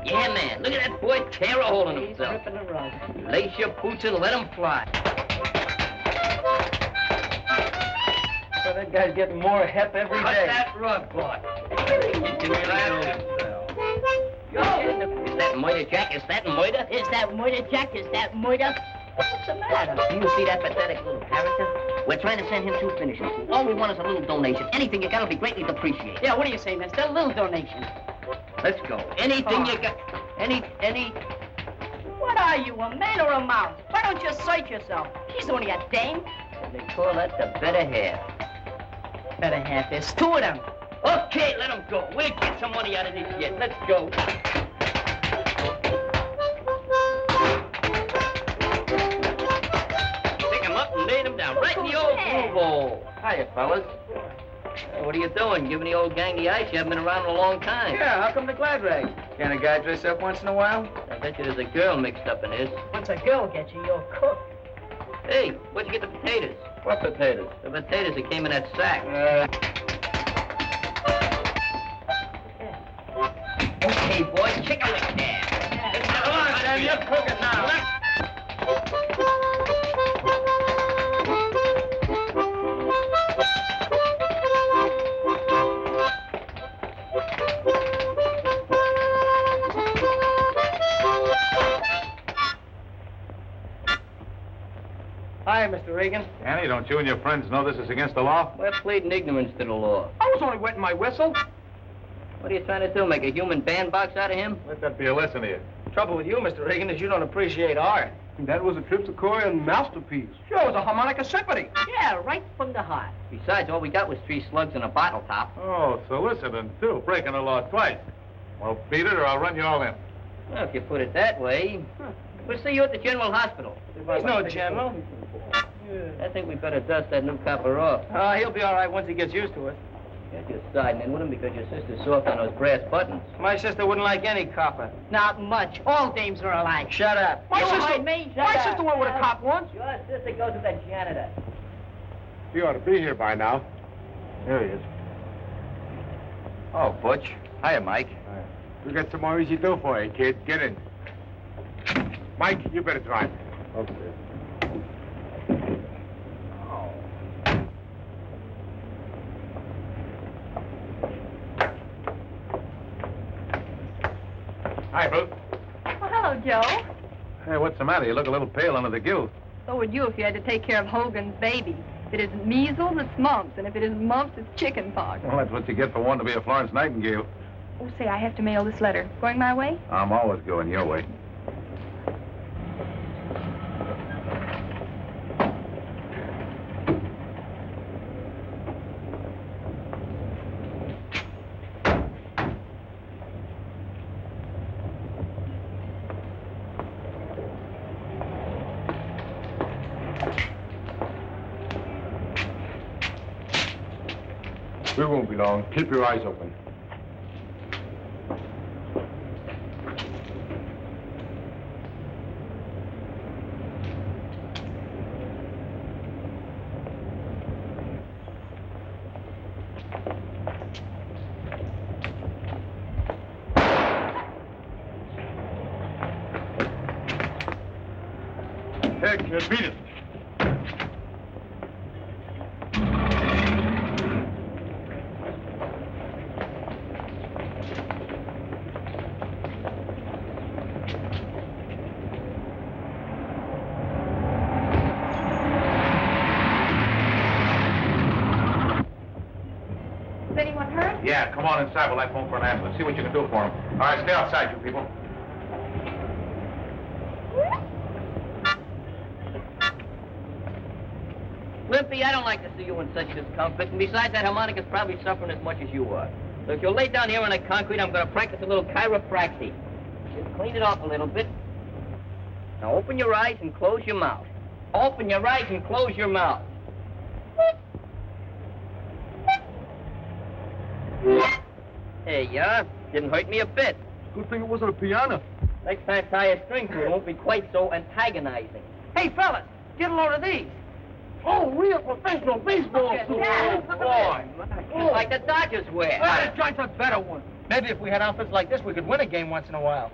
Yeah, man. Look at that boy tear a hole in himself. He's ripping the rug. Lace your boots and let him fly. Well, that guy's getting more hep every day. Cut that rug, boy. Is that murder, Jack? Is that murder? Is that murder, Jack? Is that murder? What's the matter? Do you see that pathetic little character? We're trying to send him to finishing school. All we want is a little donation. Anything you got will be greatly appreciated. Yeah, what do you say, mister? A little donation. Let's go. Anything you got. Any. What are you, a man or a mouse? Why don't you search yourself? She's only a dame. They call that the better half. Better half. There's two of them. Okay, let him go. We'll get some money out of this yet. Let's go. Pick him up and lay him down right in the old groove hole. Hiya, fellas. Hey, what are you doing? Giving the old gang the ice? You haven't been around in a long time. Yeah, how come the glad rags? Can't a guy dress up once in a while? I bet you there's a girl mixed up in this. Once a girl gets you, you're cooked. Hey, where'd you get the potatoes? What potatoes? The potatoes that came in that sack. Okay, boy, kick a lick there. Come on, Sam, you're cooking now. Hi, Mr. Regan. Danny, don't you and your friends know this is against the law? We're pleading ignorance to the law. I was only wetting my whistle. What are you trying to do, make a human bandbox out of him? Let that be a lesson to you. Trouble with you, Mr. Regan, is you don't appreciate art. That was a Triptychorian masterpiece. Sure, it was a harmonica symphony. Yeah, right from the heart. Besides, all we got was 3 slugs and a bottle top. Oh, soliciting, too. Breaking the law twice. Well, beat it or I'll run you all in. Well, if you put it that way. We'll see you at the General Hospital. He's no general. I think we better dust that new copper off. He'll be all right once he gets used to it. You're just siding in with him because your sister's soft on those brass buttons. My sister wouldn't like any copper. Not much. All dames are alike. Shut up. You heard me. My sister went with a cop once. Your sister goes to the janitor. He ought to be here by now. There he is. Oh, Butch. Hiya, Mike. We got some more easy do for you, kid. Get in. Mike, you better drive. Okay. Hi, Ruth. Well, hello, Joe. Hey, what's the matter? You look a little pale under the gill. So would you if you had to take care of Hogan's baby. If it isn't measles, it's mumps. And if it isn't mumps, it's chicken pox. Well, that's what you get for wanting to be a Florence Nightingale. Oh, say, I have to mail this letter. Going my way? I'm always going your way. We won't be long. Keep your eyes open. Hey, kid, beat it. Is anyone hurt? Yeah, come on inside while I phone for an ambulance. See what you can do for him. All right, stay outside, you people. Limpy, I don't like to see you in such discomfort. And besides, that harmonica's probably suffering as much as you are. So if you'll lay down here on the concrete, I'm going to practice a little chiropractic. Just clean it off a little bit. Now open your eyes and close your mouth. Open your eyes and close your mouth. There you are. Didn't hurt me a bit. Good thing it wasn't a piano. Next time, tie a string to it. It won't be quite so antagonizing. Hey, fellas, get a load of these. Oh, real professional baseball suits. Oh, boy. Like the Dodgers wear. Well, this joint's a better one. Maybe if we had outfits like this, we could win a game once in a while.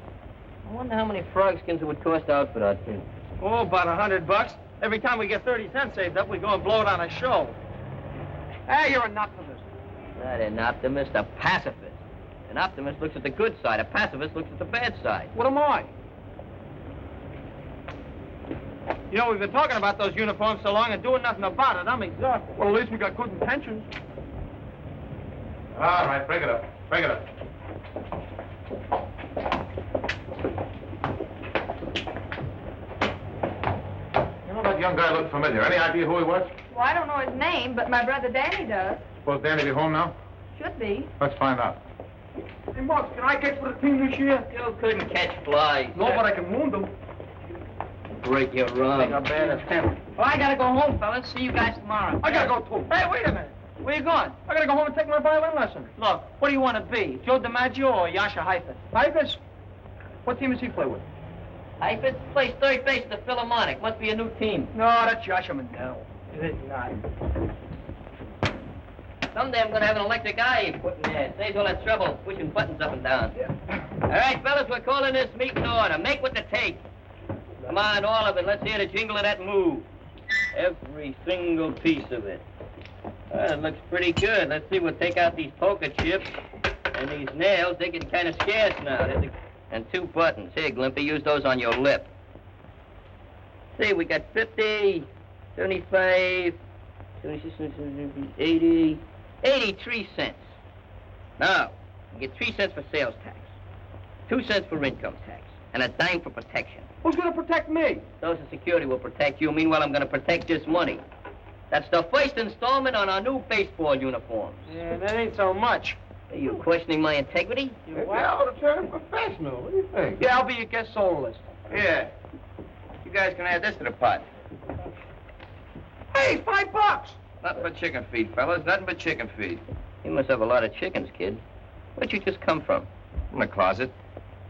I wonder how many frog skins it would cost to outfit our team. Oh, about $100. Every time we get 30 cents saved up, we go and blow it on a show. Hey, you're an optimist. Not an optimist, a pacifist. An optimist looks at the good side. A pacifist looks at the bad side. What am I? You know, we've been talking about those uniforms so long and doing nothing about it. I'm exhausted. Well, at least we got good intentions. All right, break it up. Break it up. You know, that young guy looked familiar. Any idea who he was? Well, I don't know his name, but my brother Danny does. Suppose Danny be home now? Should be. Let's find out. Hey, Mark, can I catch for the team this year? You couldn't catch flies. No, but I can wound them. Break your Take a run. bad attempt. Well, I gotta go home, fellas. See you guys tomorrow. I gotta go, too. Hey, wait a minute. Where you going? I gotta go home and take my violin lesson. Look, what do you want to be? Joe DiMaggio or Yasha Heifetz? Heifetz? What team does he play with? Heifetz plays third base at the Philharmonic. Must be a new team. No, that's Yasha Mandel. It is not. Someday I'm going to have an electric eye put in there. Saves all that trouble pushing buttons up and down. All right, fellas, we're calling this meeting to order. Make what to take. Come on, all of it. Let's hear the jingle of that move. Every single piece of it. Well, it looks pretty good. Let's see, we'll take out these poker chips. And these nails, they get kind of scarce now. And 2 buttons. Here, Glimpy, use those on your lip. See, we got 50, 75, 76, 80, 83 cents. Now, you get 3 cents for sales tax, 2 cents for income tax, and a dime for protection. Who's gonna protect me? Social Security will protect you. Meanwhile, I'm going to protect this money. That's the first installment on our new baseball uniforms. Yeah, that ain't so much. Are you questioning my integrity? Well, turn professional. What do you think? yeah, I'll be your guest soloist. Yeah. You guys can add this to the pot. Hey, $5. Nothing but chicken feed, fellas. Nothing but chicken feed. You must have a lot of chickens, kid. Where'd you just come from? From the closet.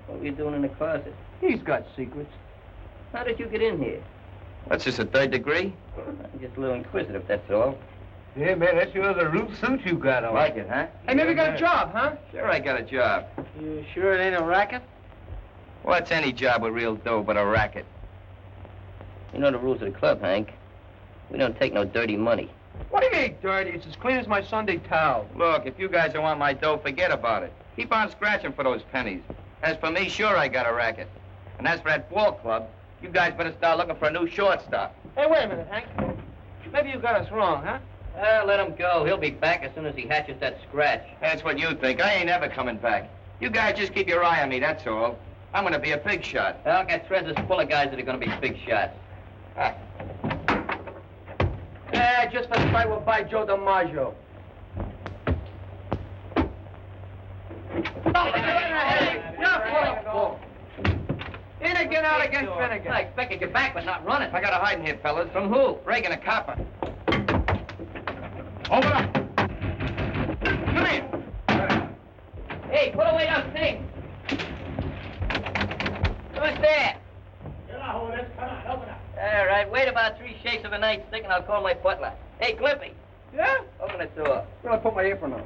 What were you doing in the closet? He's got secrets. How did you get in here? That's just a 3rd degree. I'm just a little inquisitive, that's all. Yeah, man, that's your other root suit you got on. Like it, huh? Hey, maybe you got a job, huh? Sure, I got a job. You sure it ain't a racket? What's any job with real dough but a racket? You know the rules of the club, Hank. We don't take no dirty money. What do you mean, dirty? It's as clean as my Sunday towel. Look, if you guys don't want my dough, forget about it. Keep on scratching for those pennies. As for me, sure, I got a racket. And as for that ball club, you guys better start looking for a new shortstop. Hey, wait a minute, Hank. Maybe you got us wrong, huh? Well, let him go. He'll be back as soon as he hatches that scratch. That's what you think. I ain't ever coming back. You guys just keep your eye on me, that's all. I'm gonna be a big shot. Well, got treasures full of guys that are going to be big shots. Yeah, just for the fight we'll buy Joe DiMaggio. In again, out again, Finnegan. I expected you back, but not running. I got a hiding here, fellas. From who? Reagan, a copper. Open up. Come here. Hey, put away those things. Who's there? All right, wait about 3 shakes of a nightstick and I'll call my butler. Hey, Glimpy, Yeah? open the door. Well, I put my apron on.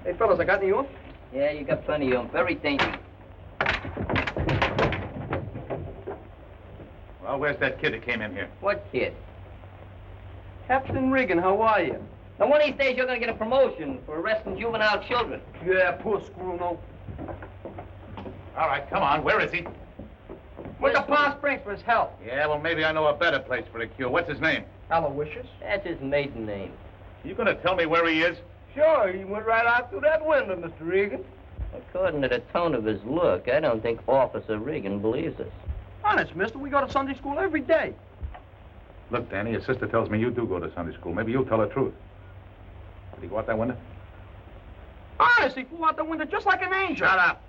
Hey, fellas, I got any oomph? Yeah, you got plenty of them. Very dainty. Well, where's that kid that came in here? What kid? Captain Regan, how are you? Now, one of these days you're going to get a promotion for arresting juvenile children. Yeah, poor Scruno. All right, come on. Where is he? Went to Palm Springs for his health. Yeah, well, maybe I know a better place for a cure. What's his name? Aloysius? That's his maiden name. You gonna tell me where he is? Sure, he went right out through that window, Mr. Regan. According to the tone of his look, I don't think Officer Regan believes us. Honest, mister, we go to Sunday school every day. Look, Danny, your sister tells me you do go to Sunday school. Maybe you'll tell the truth. Did he go out that window? Honest, he flew out the window just like an angel. Shut up.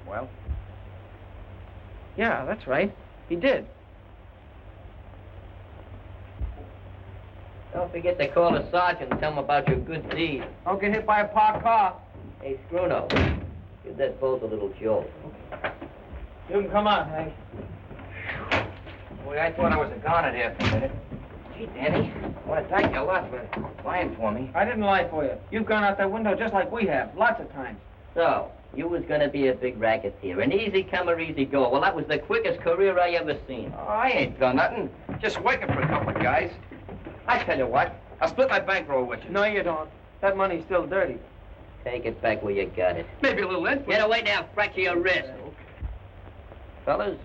Well? Yeah, that's right. He did. Don't forget to call the sergeant and tell him about your good deed. Don't get hit by a parked car. Hey, Scruno, give that bolt a little jolt. You can come on, Hank. Boy, I thought I was a goner there for a minute. Gee, Danny, Well, thank you a lot for lying for me. I didn't lie for you. You've gone out that window just like we have, lots of times. So, you was gonna be a big racketeer, an easy comer, easy go. Well, that was the quickest career I ever seen. Oh, I ain't done nothing. Just working for a couple of guys. I tell you what, I'll split my bankroll with you. No, you don't. That money's still dirty. Take it back where you got it. Maybe a little interest. Get away now, fracture your wrist. Fellas,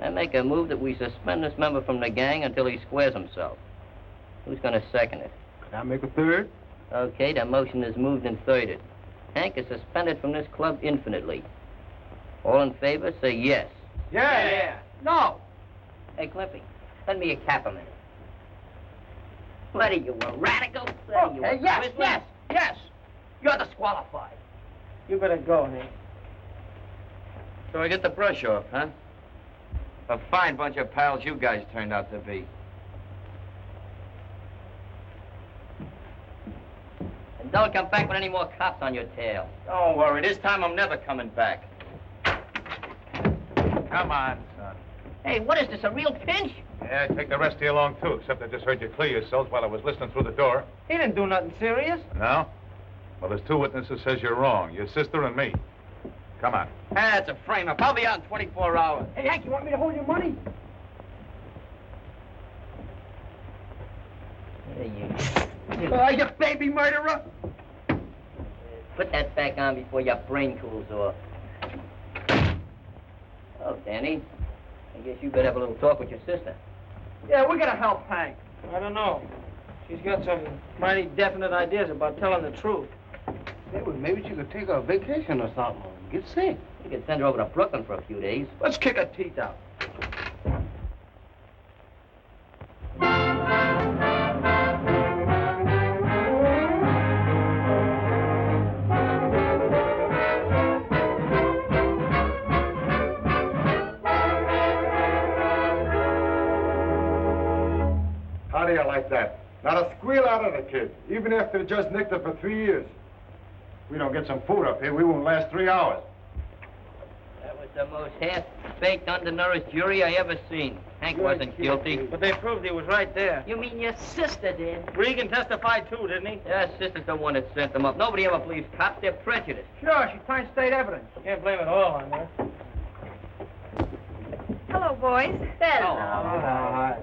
I make a move that we suspend this member from the gang until he squares himself. Who's gonna second it? Can I make a third? Okay, the motion is moved and thirded. Hank is suspended from this club infinitely. All in favor, say yes. Yeah. No. Hey, Cliffy, lend me a cap a minute. What are you, a radical? What are you, a yes, Twizzler? yes. You're disqualified. You better go, Hank. So I get the brush off, huh? A fine bunch of pals you guys turned out to be. And don't come back with any more cops on your tail. Don't worry, this time I'm never coming back. Come on, son. Hey, what is this, a real pinch? Yeah, take the rest of you along, too, except I just heard you clear yourselves while I was listening through the door. He didn't do nothing serious. No? Well, there's two witnesses says you're wrong, your sister and me. Come on. That's a frame-up. I'll be out in 24 hours. Hey, Hank, you want me to hold your money? There you You baby murderer! Put that back on before your brain cools off. Oh, Danny, I guess you better have a little talk with your sister. Yeah, we're gonna help Hank. I don't know. She's got some mighty definite ideas about telling the truth. Yeah, well, maybe she could take a vacation or something. Get sick. You could send her over to Brooklyn for a few days. Let's kick her teeth out. How do you like that? Not a squeal out of the kid, even after they just nicked her for 3 years. If we don't get some food up here, we won't last 3 hours. That was the most half-baked, undernourished jury I ever seen. Hank wasn't guilty. But they proved he was right there. You mean your sister did? Regan testified too, didn't he? Yeah, sister's the one that sent them up. Nobody ever believes cops. They're prejudiced. Sure, she finds state evidence. Can't blame it all on her. Hello, boys. Hi.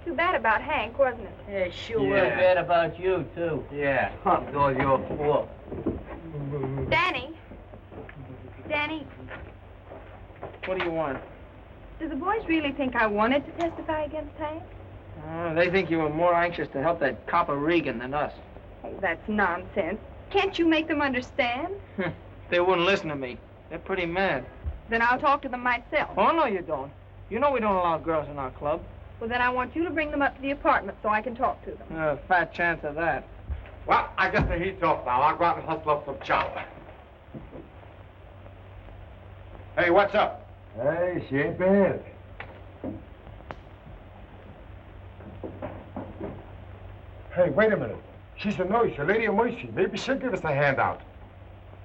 Too bad about Hank, wasn't it? Yeah, sure. We're bad about you, too. Yeah, it's all your fault. Danny. Danny, What do you want? do the boys really think I wanted to testify against Hank? They think you were more anxious to help that copper Regan than us. Oh, that's nonsense. Can't you make them understand? They wouldn't listen to me. They're pretty mad. Then I'll talk to them myself. Oh, no, you don't. You know we don't allow girls in our club. Well, then I want you to bring them up to the apartment so I can talk to them. Fat chance of that. Well, I guess the heat's off now. I'll go out and hustle up some chow. Hey, what's up? Hey, she ain't bad. Hey, wait a minute. She's a nurse, a lady of mercy. Maybe she'll give us a handout.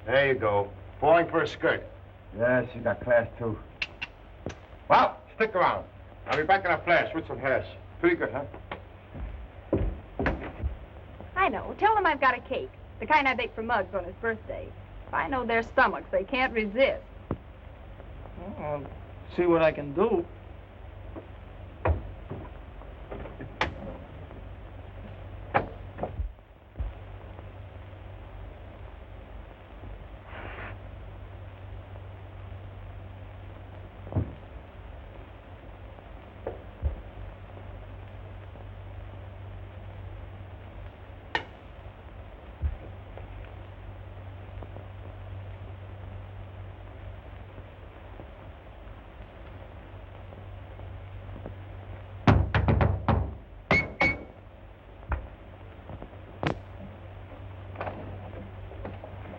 There you go. Falling for a skirt. Yeah, she got class, too. Well, stick around. I'll be back in a flash with some hash. Pretty good, huh? I know. Tell them I've got a cake. The kind I bake for Muggs on his birthday. If I know their stomachs, they can't resist. Well, I'll see what I can do.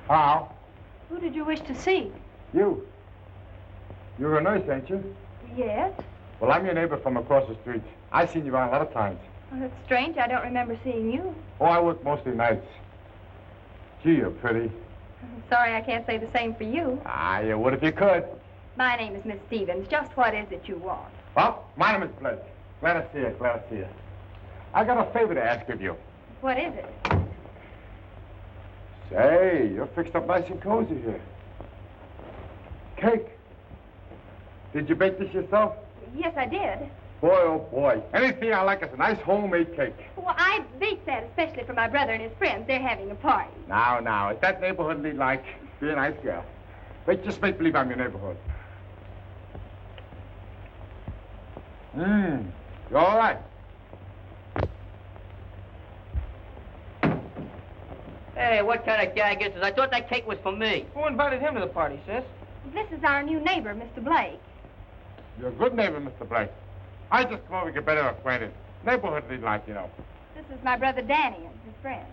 How? Who did you wish to see? You. You're a nurse, ain't you? Yes. Well, I'm your neighbor from across the street. I've seen you around a lot of times. Well, that's strange. I don't remember seeing you. Oh, I work mostly nights. Gee, you're pretty. I'm sorry I can't say the same for you. Ah, you would if you could. My name is Miss Stevens. Just what is it you want? Well, my name is Blake. Glad to see you, glad to see you. I got a favor to ask of you. What is it? Say, you're fixed up nice and cozy here. Cake. Did you bake this yourself? Yes, I did. Boy, oh boy. Anything I like is a nice homemade cake. Well, I baked that especially for my brother and his friends. They're having a party. Now, is that neighborhoodly like? Be a nice girl. Wait, just make believe I'm your neighborhood. You all right? Hey, what kind of gag is this? I thought that cake was for me. Who invited him to the party, sis? This is our new neighbor, Mr. Blake. You're a good neighbor, Mr. Blake. I just come over to get better acquainted. Neighborhoodly like, you know. This is my brother Danny and his friend.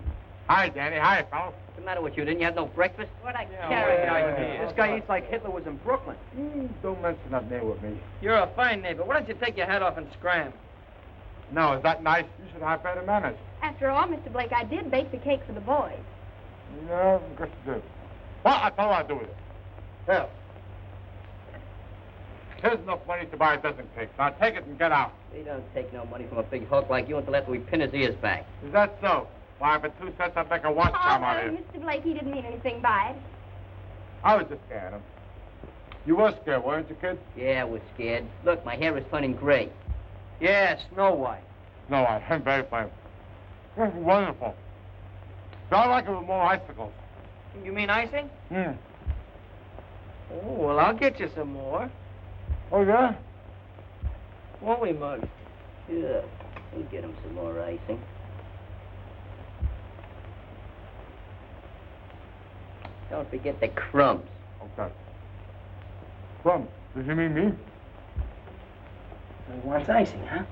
Hi, Danny. Hi, fellow. What's the matter with you? Didn't you have no breakfast? What a Yeah, character. This guy eats like Hitler was in Brooklyn. Don't mention that name with me. You're a fine neighbor. Why don't you take your hat off and scram? No, is that nice? You should have better manners. After all, Mr. Blake, I did bake the cake for the boys. Yeah, good to do. Well, I tell you what I'll do with it. Here. Here's enough money to buy a dozen cakes. Now take it and get out. We don't take no money from a big hulk like you until after we pin his ears back. Is that so? Why, for 2 cents, I'd make a wash job out of here. Mr. Blake, he didn't mean anything by it. I was just scared him. You were scared, weren't you, kid? Yeah, we're scared. Look, my hair is turning gray. Yeah, Snow White. No, I'm very fine. This is wonderful. So I like it with more icicles. You mean icing? Hmm. Oh, well, I'll get you some more. Oh, yeah? Won't we, Mug? Yeah, we'll get him some more icing. Don't forget the crumbs. Okay. Plum, does he mean me? He wants icing, huh?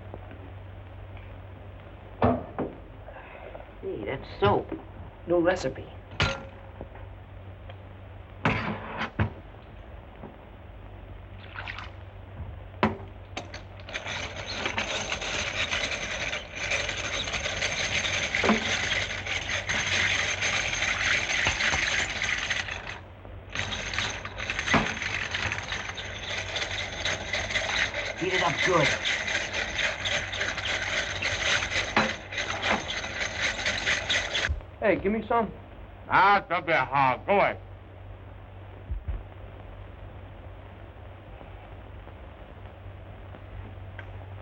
Hey, that's soap. New recipe. Heat it up good. Hey, give me some. Ah, don't be a hog. Go away.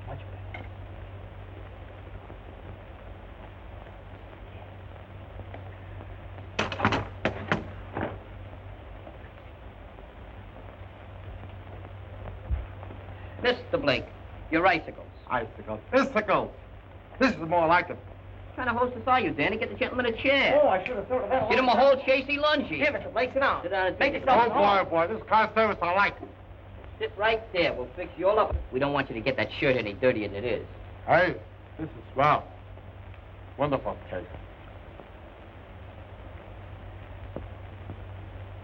Much better. Mr. Blake, your icicles. Icicles. Icicles. This is more like it. What kind of hostess are you, Danny? Get the gentleman a chair. Oh, I should have thought of that. Get him a whole chasey lungy. Here, Mr. Blake, sit down. Sit down and Make take it. yourself Oh, boy. This kind of service I like. Sit right there. We'll fix you all up. We don't want you to get that shirt any dirtier than it is. Hey, this is swell. Wonderful cake.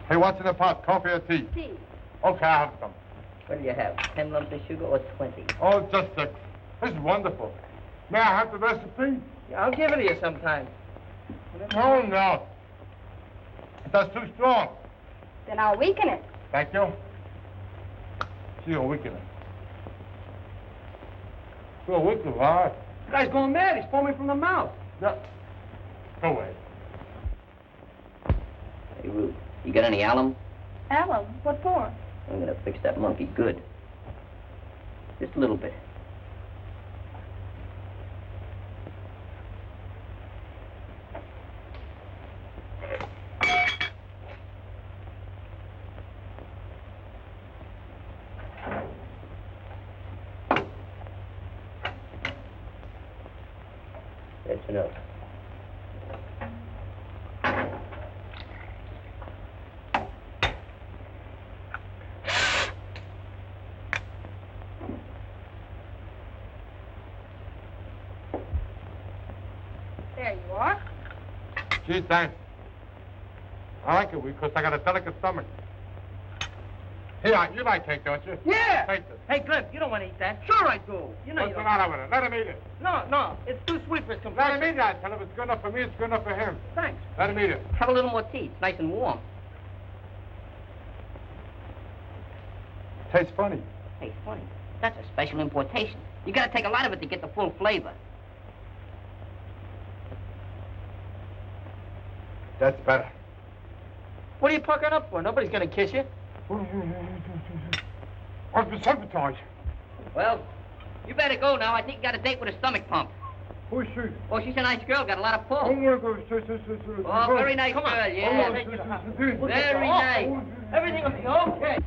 Hey, what's in the pot? Coffee or tea? Tea. Okay, I'll have some. What do you have? 10 lumps of sugar or 20? Oh, just 6. This is wonderful. May I have the recipe? Yeah, I'll give it to you sometime. Oh, no. That's too strong. Then I'll weaken it. Thank you. See, you're weakening. You're weakening, all right. This guy's going mad. He's foaming from the mouth. Yeah. Go away. Hey, Ruth, you got any alum? Alum? What for? I'm gonna fix that monkey good. Just a little bit. That's enough. There you are. Gee, thanks. I like it because I got a delicate stomach. Here, you like cake, don't you? Yeah. Take this. Hey, Cliff, you don't want to eat that. Sure I do. You know What's you the don't. matter with it? Let him eat it. No, it's too sweet for his Let him complexion. eat that. Tell him it's good enough for me, it's good enough for him. Thanks. Let him eat it. Have a little more tea. It's nice and warm. Tastes funny. Hey, funny. That's a special importation. You gotta take a lot of it to get the full flavor. That's better. What are you puckering up for? Nobody's gonna kiss you. I've been sabotage. Well, you better go now. I think you got a date with a stomach pump. Who's she? Oh, she's a nice girl. Got a lot of pull. Oh, Very nice girl, yeah. Very nice. Everything will be okay.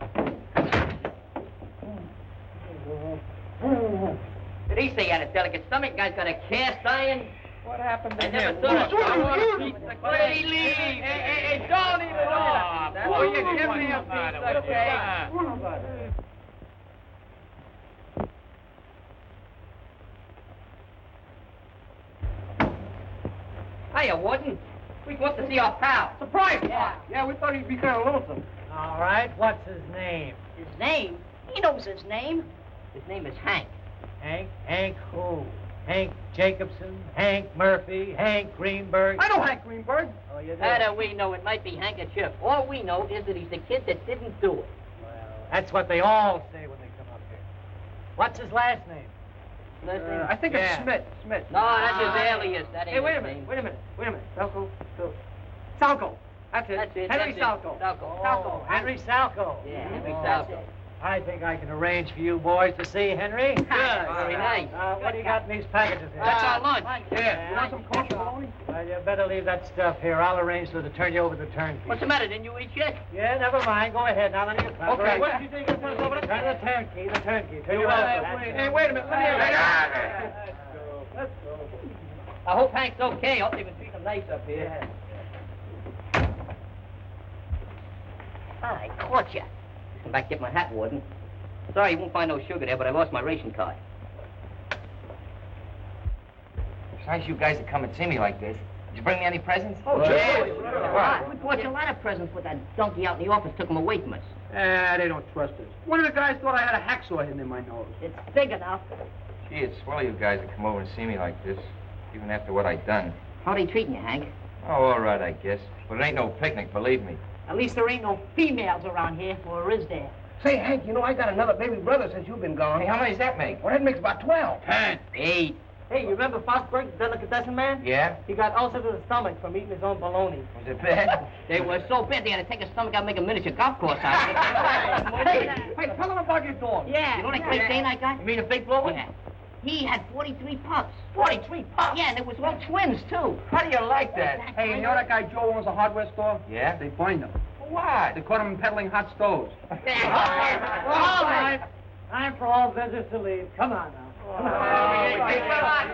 Did he say he had a delicate stomach? Guy's got a cast iron. What happened to I him? never thought of it. Let me leave. Hey, don't even off. Oh, you give me a piece, okay? Hiya, Warden. We want to see our pal. Surprise! Yeah. Yeah, we thought he'd be kind of lonesome. All right, what's his name? His name? He knows his name. His name is Hank. Hank? Hank who? Hank Jacobson? Hank Murphy? Hank Greenberg? I know Hank Greenberg. Oh, you do? How do we know? It might be handkerchief. All we know is that he's the kid that didn't do it. Well, that's what they all say when they come up here. What's his last name? I think Yeah. it's Smith. Smith. No, that's his alias. That ain't Hey, wait a his minute. name. Wait a minute. Salco. Salco. That's it. That's it. Henry that's it. Salco. Salco. Oh, Henry Salco. Yeah, Henry Oh, Salco. I think I can arrange for you boys to see Henry. Good. Very nice. What do you got in these packages here? That's our lunch. Yeah. You want some kosher bologna? Well, you better leave that stuff here. I'll arrange for to turn you over to the turnkey. What's the matter? Didn't you eat yet? Yeah, never mind. Go ahead. Now, let me get Okay. What did you think? Turn us over to Turn the turnkey. Turn you Hey, over. wait a minute. Let me hear it. I hope Hank's okay. I hope they can treat him nice up here. I caught you. Come back, get my hat, Warden. Sorry, you won't find no sugar there, but I lost my ration card. It's nice you guys to come and see me like this. Did you bring me any presents? Oh, yeah. We bought you a lot of presents, but that donkey out in the office took them away from us. They don't trust us. One of the guys thought I had a hacksaw hidden in my nose. It's big enough. Gee, it's swell of you guys to come over and see me like this, even after what I done. How they treating you, Hank? Oh, all right, I guess. But it ain't no picnic, believe me. At least there ain't no females around here, or is there? Say, Hank, you know, I got another baby brother since you've been gone. Hey, how many does that make? Well, that makes about 12. 10. 8. Hey, you remember Fosberg, the delicatessen man? Yeah? He got ulcer to the stomach from eating his own bologna. Was it bad? They were so bad they had to take his stomach out and make a miniature golf course out of it. Hey, tell them about your dog. Yeah. You know that Great Dane I got? You mean a big blower? Yeah. He had 43 pups. 43 pups. Yeah, and they was all twins, too. How do you like that? Hey, you know that guy Joe owns a hardware store? Yeah? They fined him. What? They caught him peddling hot stoves. All right. Time for all visitors to leave. Come on now. Come on.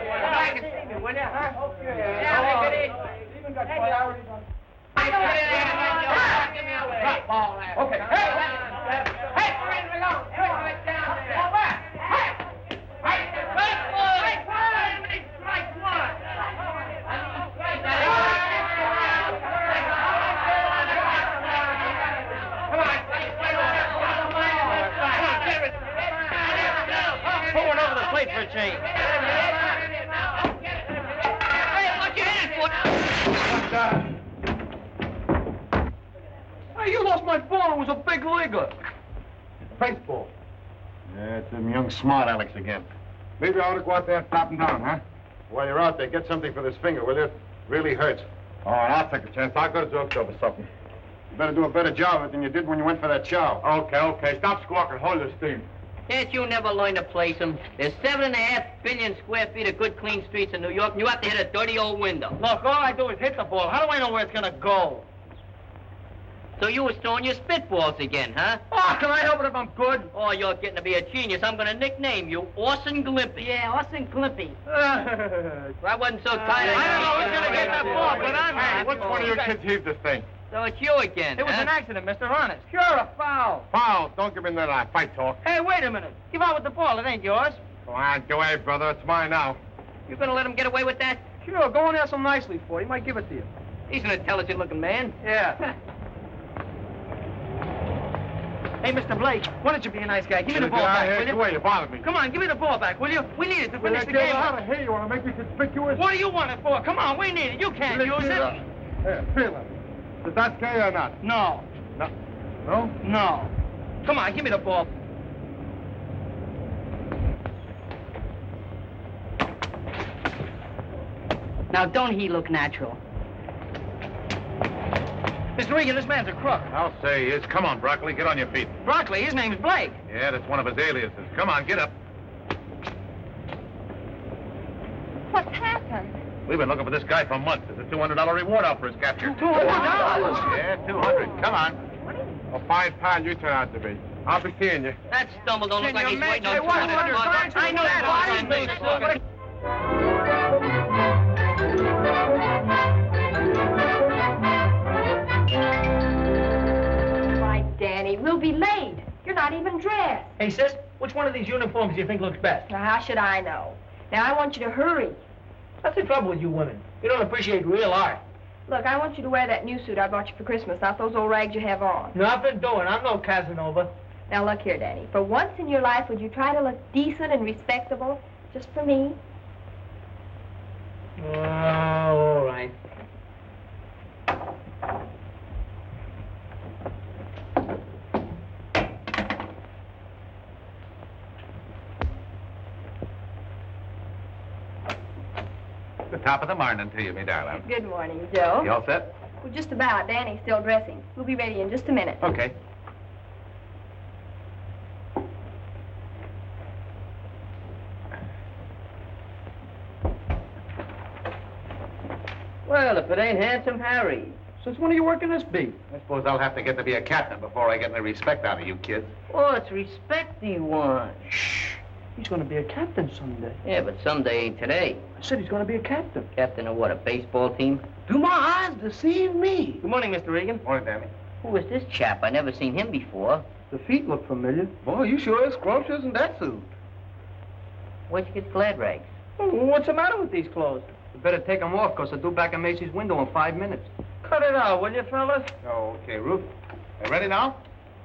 Even got priorities on. Okay. Pull one over the plate for a change. Hey, you lost my ball. It was a big leaguer. Baseball. Yeah, it's them young smart Alecks again. Maybe I ought to go out there and slap him down, huh? While you're out there, get something for this finger, will you? It really hurts. All right, I'll take a chance. I'll go to drugstore for something. You better do a better job of it than you did when you went for that chow. Okay. Stop squawking. Hold your steam. Can't you never learn to place them? There's 7.5 billion square feet of good, clean streets in New York, and you have to hit a dirty old window. Look, all I do is hit the ball. How do I know where it's going to go? So you was throwing your spitballs again, huh? Oh, can I help it if I'm good? Oh, you're getting to be a genius. I'm going to nickname you Orson Glimpy. Yeah, Austin Glimpy. I wasn't so tired. I don't know who's going to get that ball, but I'm... Hey, which one of you kids heaved this thing? So it's you again, It was huh? an accident, Mr. Honest. Sure, a foul. Foul. Don't give me that fight talk. Hey, wait a minute. Give out with the ball. It ain't yours. Go on, go away, brother. It's mine now. You going to let him get away with that? Sure, go and ask him nicely for it. He might give it to you. He's an intelligent-looking man. Yeah. Hey, Mr. Blake, why don't you be a nice guy? Give me the Get ball out back, of will here. you? Go away. You bothered me. Come on, give me the ball back, will you? We need it to finish the game. Out of here. You want to make me conspicuous? What do you want it for? Come on, we need it. You can't use it. Here, feel it. Is that gay or not? No, No? no. Come on, give me the ball. Now, don't he look natural? Mr. Regan, this man's a crook. I'll say he is. Come on, Broccoli, get on your feet. Broccoli, his name's Blake. Yeah, that's one of his aliases. Come on, get up. What's happened? We've been looking for this guy for months. There's a $200 reward out for his capture. $200? Yeah, 200. Come on. A £5 you turn out to be. I'll be seeing you. That stumble don't look like he's waiting on Hey, what? 200 bucks. I know that. Why, Danny, we'll be late. You're not even dressed. Hey, sis, which one of these uniforms do you think looks best? Now, how should I know? Now, I want you to hurry. What's the trouble with you women? You don't appreciate real art. Look, I want you to wear that new suit I bought you for Christmas, not those old rags you have on. Nothing doing. I'm no Casanova. Now, look here, Danny. For once in your life, would you try to look decent and respectable, just for me? Oh, all right. The top of the morning to you, me darling. Good morning, Joe. You all set? Well, just about. Danny's still dressing. We'll be ready in just a minute. Okay. Well, if it ain't Handsome Harry. Since when are you working this beat? I suppose I'll have to get to be a captain before I get any respect out of you kids. Oh, it's respect he wants. Shh. He's going to be a captain someday. Yeah, but someday ain't today. I said he's going to be a captain. Captain of what, a baseball team? Do my eyes deceive me? Good morning, Mr. Regan. Morning, Danny. Who is this chap? I never seen him before. The feet look familiar. Boy, you sure is scrumptious in that suit. Where'd you get glad rags? What's the matter with these clothes? You better take them off, because they're due back in Macy's window in 5 minutes. Cut it out, will you, fellas? Oh, okay, Ruth. You ready now?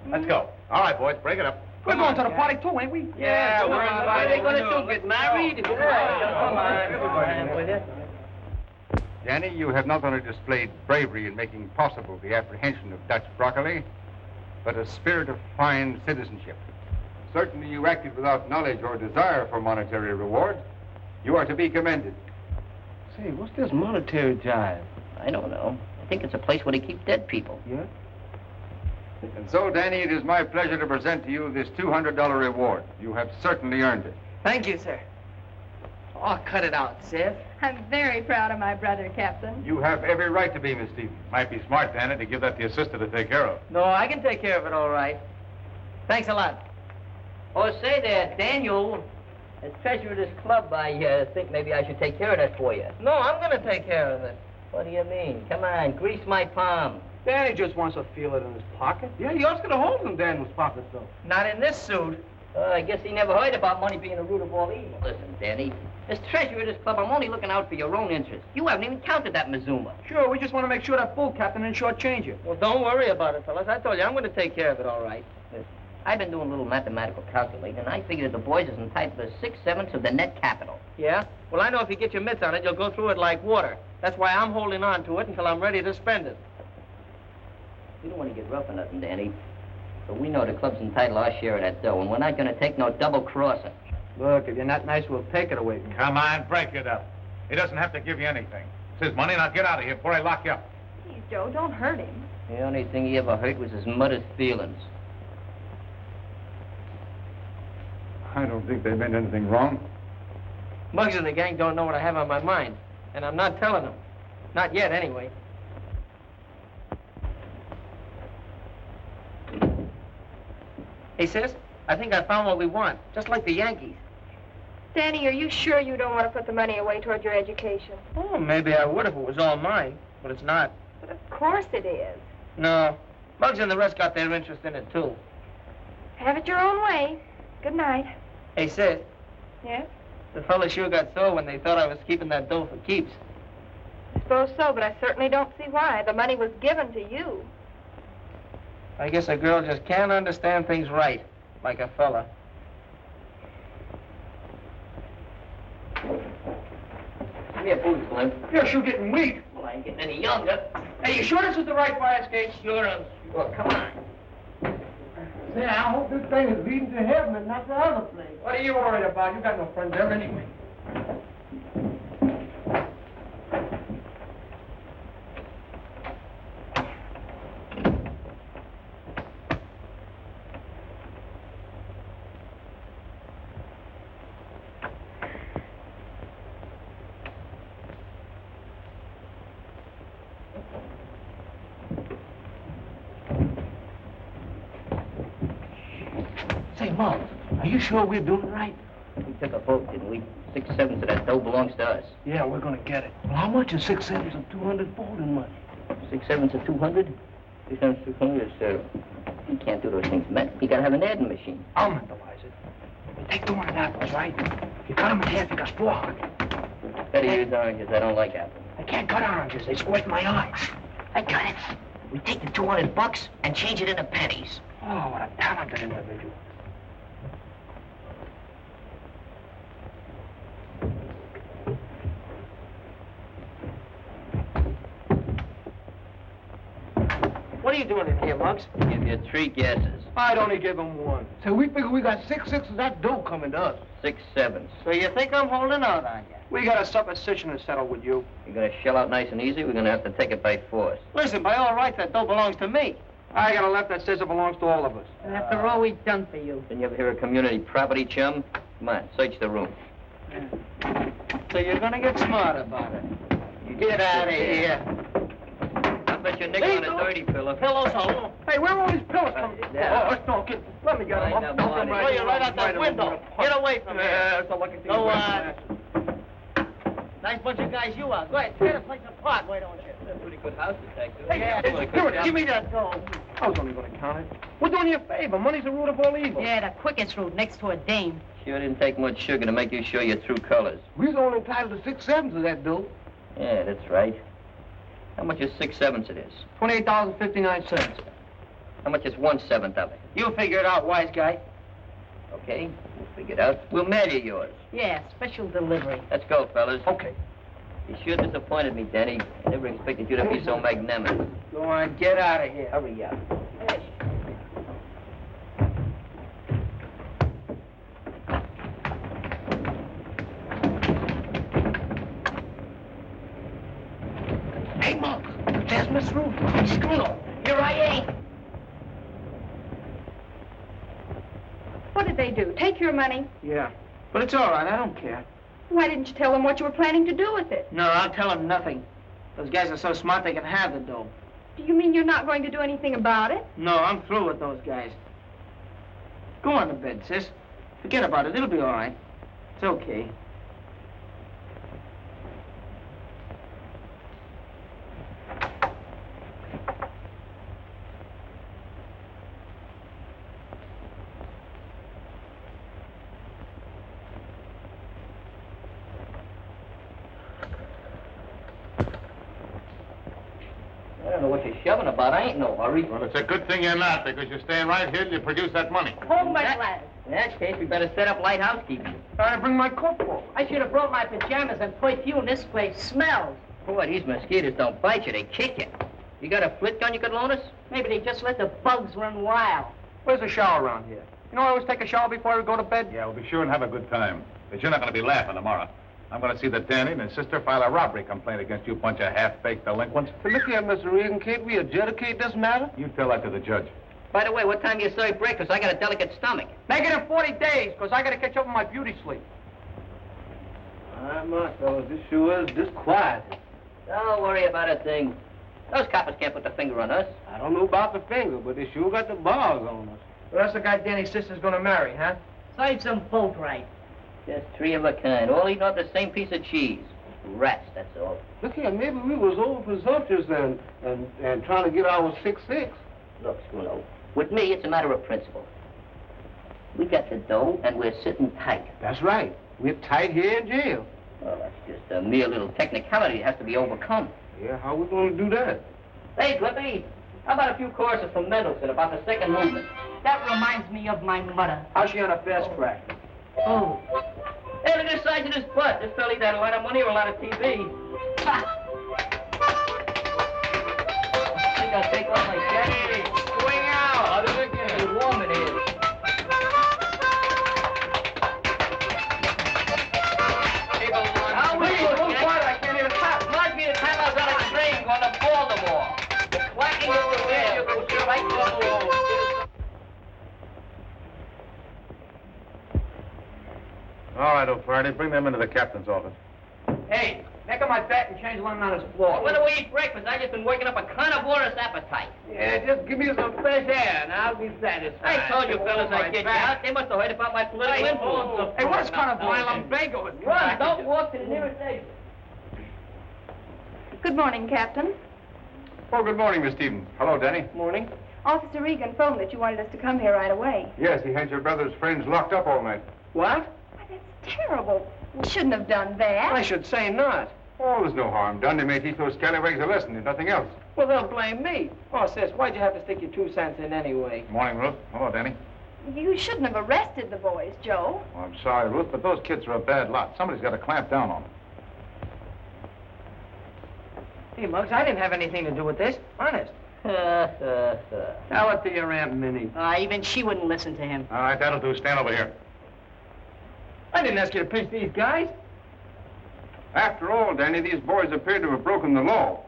Let's go. All right, boys, break it up. We're going to the party, too, ain't we? Yeah, come we're on. invited. What are they gonna do, get married? Danny, you have not only displayed bravery in making possible the apprehension of Dutch Broccoli, but a spirit of fine citizenship. Certainly you acted without knowledge or desire for monetary reward. You are to be commended. Say, what's this monetary jive? I don't know. I think it's a place where they keep dead people. Yeah? And so, Danny, it is my pleasure to present to you this $200 reward. You have certainly earned it. Thank you, sir. Oh, cut it out, Seth. I'm very proud of my brother, Captain. You have every right to be, Miss Stevens. Might be smart, Danny, to give that to your sister to take care of. No, I can take care of it all right. Thanks a lot. Oh, say there, Daniel. As treasurer of this club, I think maybe I should take care of that for you. No, I'm going to take care of it. What do you mean? Come on, grease my palm. Danny just wants to feel it in his pocket. Yeah, he also got a hole in Daniel's pocket, though. Not in this suit. I guess he never heard about money being the root of all evil. Listen, Danny, as treasurer of this club, I'm only looking out for your own interests. You haven't even counted that Mazuma. Sure, we just want to make sure that fool captain didn't shortchange you. Well, don't worry about it, fellas. I told you, I'm going to take care of it all right. Listen, I've been doing a little mathematical calculating, and I figured the boys is entitled to 6/7 of the net capital. Yeah? Well, I know if you get your mitts on it, you'll go through it like water. That's why I'm holding on to it until I'm ready to spend it. We don't want to get rough or nothing, Danny. But we know the club's entitled to our share of that dough, and we're not going to take no double-crossing. Look, if you're not nice, we'll take it away from you. Come on, break it up. He doesn't have to give you anything. It's his money. Now get out of here before I lock you up. Please, Joe, don't hurt him. The only thing he ever hurt was his mother's feelings. I don't think they meant anything wrong. Muggs and the gang don't know what I have on my mind, and I'm not telling them. Not yet, anyway. Hey, sis, I think I found what we want, just like the Yankees. Danny, are you sure you don't want to put the money away toward your education? Oh, maybe I would if it was all mine, but it's not. But of course it is. No, Muggs and the rest got their interest in it, too. Have it your own way. Good night. Hey, sis, Yes? the fellas sure got sore when they thought I was keeping that dough for keeps. I suppose so, but I certainly don't see why. The money was given to you. I guess a girl just can't understand things right, like a fella. Give me a boost, Slim. You're sure getting weak. Well, I ain't getting any younger. Hey, you sure this is the right fire escape? Sure, I'm sure. Come on. Say, I hope this thing is leading to heaven and not the other place. What are you worried about? You got no friends there anyway. Mom, are you sure we're doing it right? We took a vote, didn't we? 6/7 of that dough belongs to us. Yeah, we're gonna get it. Well, how much is 6/7 of 200 folding money? 6/7 of 200? 6/7 of 200 is, you can't do those things, man. You gotta have an adding machine. I'll mentalize it. We take 200 apples, right? You cut them in half, you got 400. Better use oranges. I don't like apples. I can't cut oranges. They squirt my eyes. I got it. We take the $200 and change it into pennies. Oh, what a talented individual. What are you doing in here, Muggs? Give you 3 guesses. I'd only give him 1. So we figure we got 6/6 of that dough coming to us. 6/7. So you think I'm holding out on you? We got a supposition to settle with you. You're gonna shell out nice and easy. We're gonna have to take it by force. Listen, by all rights, that dough belongs to me. I got a left that says it belongs to all of us. After all we've done for you. Didn't you ever hear of community property, chum? Come on, search the room. So you're gonna get smart about it. You Get just out of sit there. here. I bet you're nickel on a dirty pillow. Pillows all. Hey, where are all these pillows from? Yeah. Oh, no, kid. Let me get them. Find I'll them dump on them it. right here. Right out that window. Get away from here. Yeah, it's a lucky thing. Go you on. went Nice bunch of guys you are. Go ahead, tear the place apart, why don't you? That's a pretty good house detective. Hey, security, give me that dough. I was only going to count it. We're doing you a favor. Money's the root of all evil. Yeah, the quickest route next to a dame. Sure didn't take much sugar to make you show your true colors. We're only entitled to 6/7 of that dough. Yeah, that's right. How much is 6/7 of this? $28.59. How much is 1/7 of it? You figure it out, wise guy. Okay, we'll figure it out. We'll mail you yours. Yeah, special delivery. Let's go, fellas. Okay. You sure disappointed me, Danny. I never expected you to be so magnanimous. Go on, get out of here. Hurry up. Hey, Muggs, there's Miss Ruth. Screw. Here I ain't. What did they do? Take your money? Yeah. But it's all right. I don't care. Why didn't you tell them what you were planning to do with it? No, I'll tell them nothing. Those guys are so smart they can have the dough. Do you mean you're not going to do anything about it? No, I'm through with those guys. Go on to bed, sis. Forget about it. It'll be all right. It's okay. I don't know what you're shoving about. I ain't no hurry. Well, it's a good thing you're not, because you're staying right here till you produce that money. Hold my glass. In that case, we better set up light housekeeping. I bring my coat for. I should have brought my pajamas and perfume. This place smells. Boy, these mosquitoes don't bite you. They kick you. You got a flit gun you could loan us? Maybe they just let the bugs run wild. Where's the shower around here? You know, I always take a shower before I go to bed. Yeah, we'll be sure and have a good time. But you're not going to be laughing tomorrow. I'm going to see that Danny and his sister file a robbery complaint against you bunch of half-baked delinquents. But look here, Mr. Regan, can't we adjudicate this matter? You tell that to the judge. By the way, what time do you serve breakfast? I got a delicate stomach. Make it in 40 days, because I got to catch up on my beauty sleep. My fellas, this sure is disquieting. Don't worry about a thing. Those coppers can't put their finger on us. I don't know about the finger, but they sure got the bars on us. Well, that's the guy Danny's sister's going to marry, huh? Serves them both right. Just 3 of a kind, all eating off the same piece of cheese. Rats, that's all. Look here, maybe we was over presumptuous and trying to get our 6/6. Look, Skuno, with me, it's a matter of principle. We got the dough, and we're sitting tight. That's right. We're tight here in jail. Well, that's just a mere little technicality that has to be overcome. Yeah, how we going to do that? Hey, Clippy, how about a few choruses from Mendelssohn about the second movement? That reminds me of my mother. How's she on a fast track? Oh. Hey, look at the size of this butt. This fella either had a lot of money or a lot of TV. I think I'll take off my jacket. Swing out! It's warm in here. How are you? Move quiet, I can't hear the top. Reminds me of the time I was on a train going to Baltimore. The clacking of the rail goes right to the road. All right, O'Flaherty, bring them into the captain's office. Hey, Make him my bet and change lemon on his floor. When do we eat breakfast? I just been working up a carnivorous appetite. Yeah, just give me some fresh air and I'll be satisfied. I told you fellas I'd get you out. They must have heard about my political influence. Hey, what's carnivore? Lumbago is Run, don't walk to the nearest exit. Good morning, Captain. Oh, good morning, Miss Stevens. Hello, Danny. Morning. Officer Regan phoned that you wanted us to come here right away. Yes, he had your brother's friends locked up all night. What? Why, that's terrible. We shouldn't have done that. I should say not. Oh, there's no harm done. They may teach those scallywags a lesson and nothing else. Well, they'll blame me. Oh, sis, why'd you have to stick your 2 cents in anyway? Morning, Ruth. Hello, Danny. You shouldn't have arrested the boys, Joe. Well, I'm sorry, Ruth, but those kids are a bad lot. Somebody's got to clamp down on them. Hey, Muggs, I didn't have anything to do with this. Honest. Tell it to your Aunt Minnie. Even she wouldn't listen to him. All right, that'll do. Stand over here. I didn't ask you to pinch these guys. After all, Danny, these boys appear to have broken the law.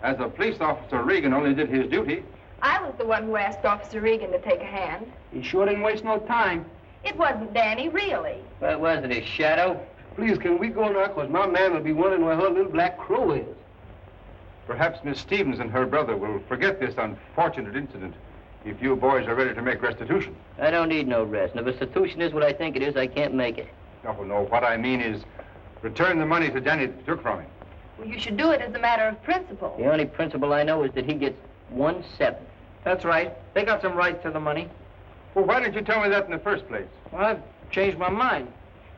As a police officer, Regan only did his duty. I was the one who asked Officer Regan to take a hand. He sure didn't waste no time. It wasn't Danny, really. What was it, his shadow? Please, can we go now? Because my man will be wondering where her little black crow is. Perhaps Miss Stevens and her brother will forget this unfortunate incident if you boys are ready to make restitution. I don't need no rest. And if restitution is what I think it is, I can't make it. Oh, no, what I mean is return the money to Danny that you took from him. Well, you should do it as a matter of principle. The only principle I know is that he gets 1/7. That's right. They got some rights to the money. Well, why didn't you tell me that in the first place? Well, I've changed my mind.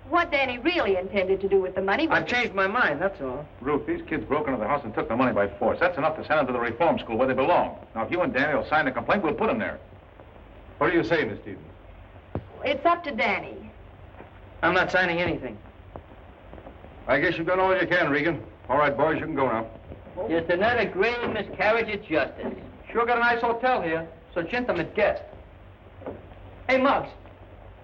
What Danny really intended to do with the money was... I've changed my mind, that's all. Ruth, these kids broke into the house and took the money by force. That's enough to send them to the reform school where they belong. Now, if you and Danny will sign the complaint, we'll put them there. What do you say, Miss Stevens? It's up to Danny. I'm not signing anything. I guess you've done all you can, Regan. All right, boys, you can go now. Just another grave miscarriage of justice. Sure got a nice hotel here. So gentlemen guest. Hey, Muggs.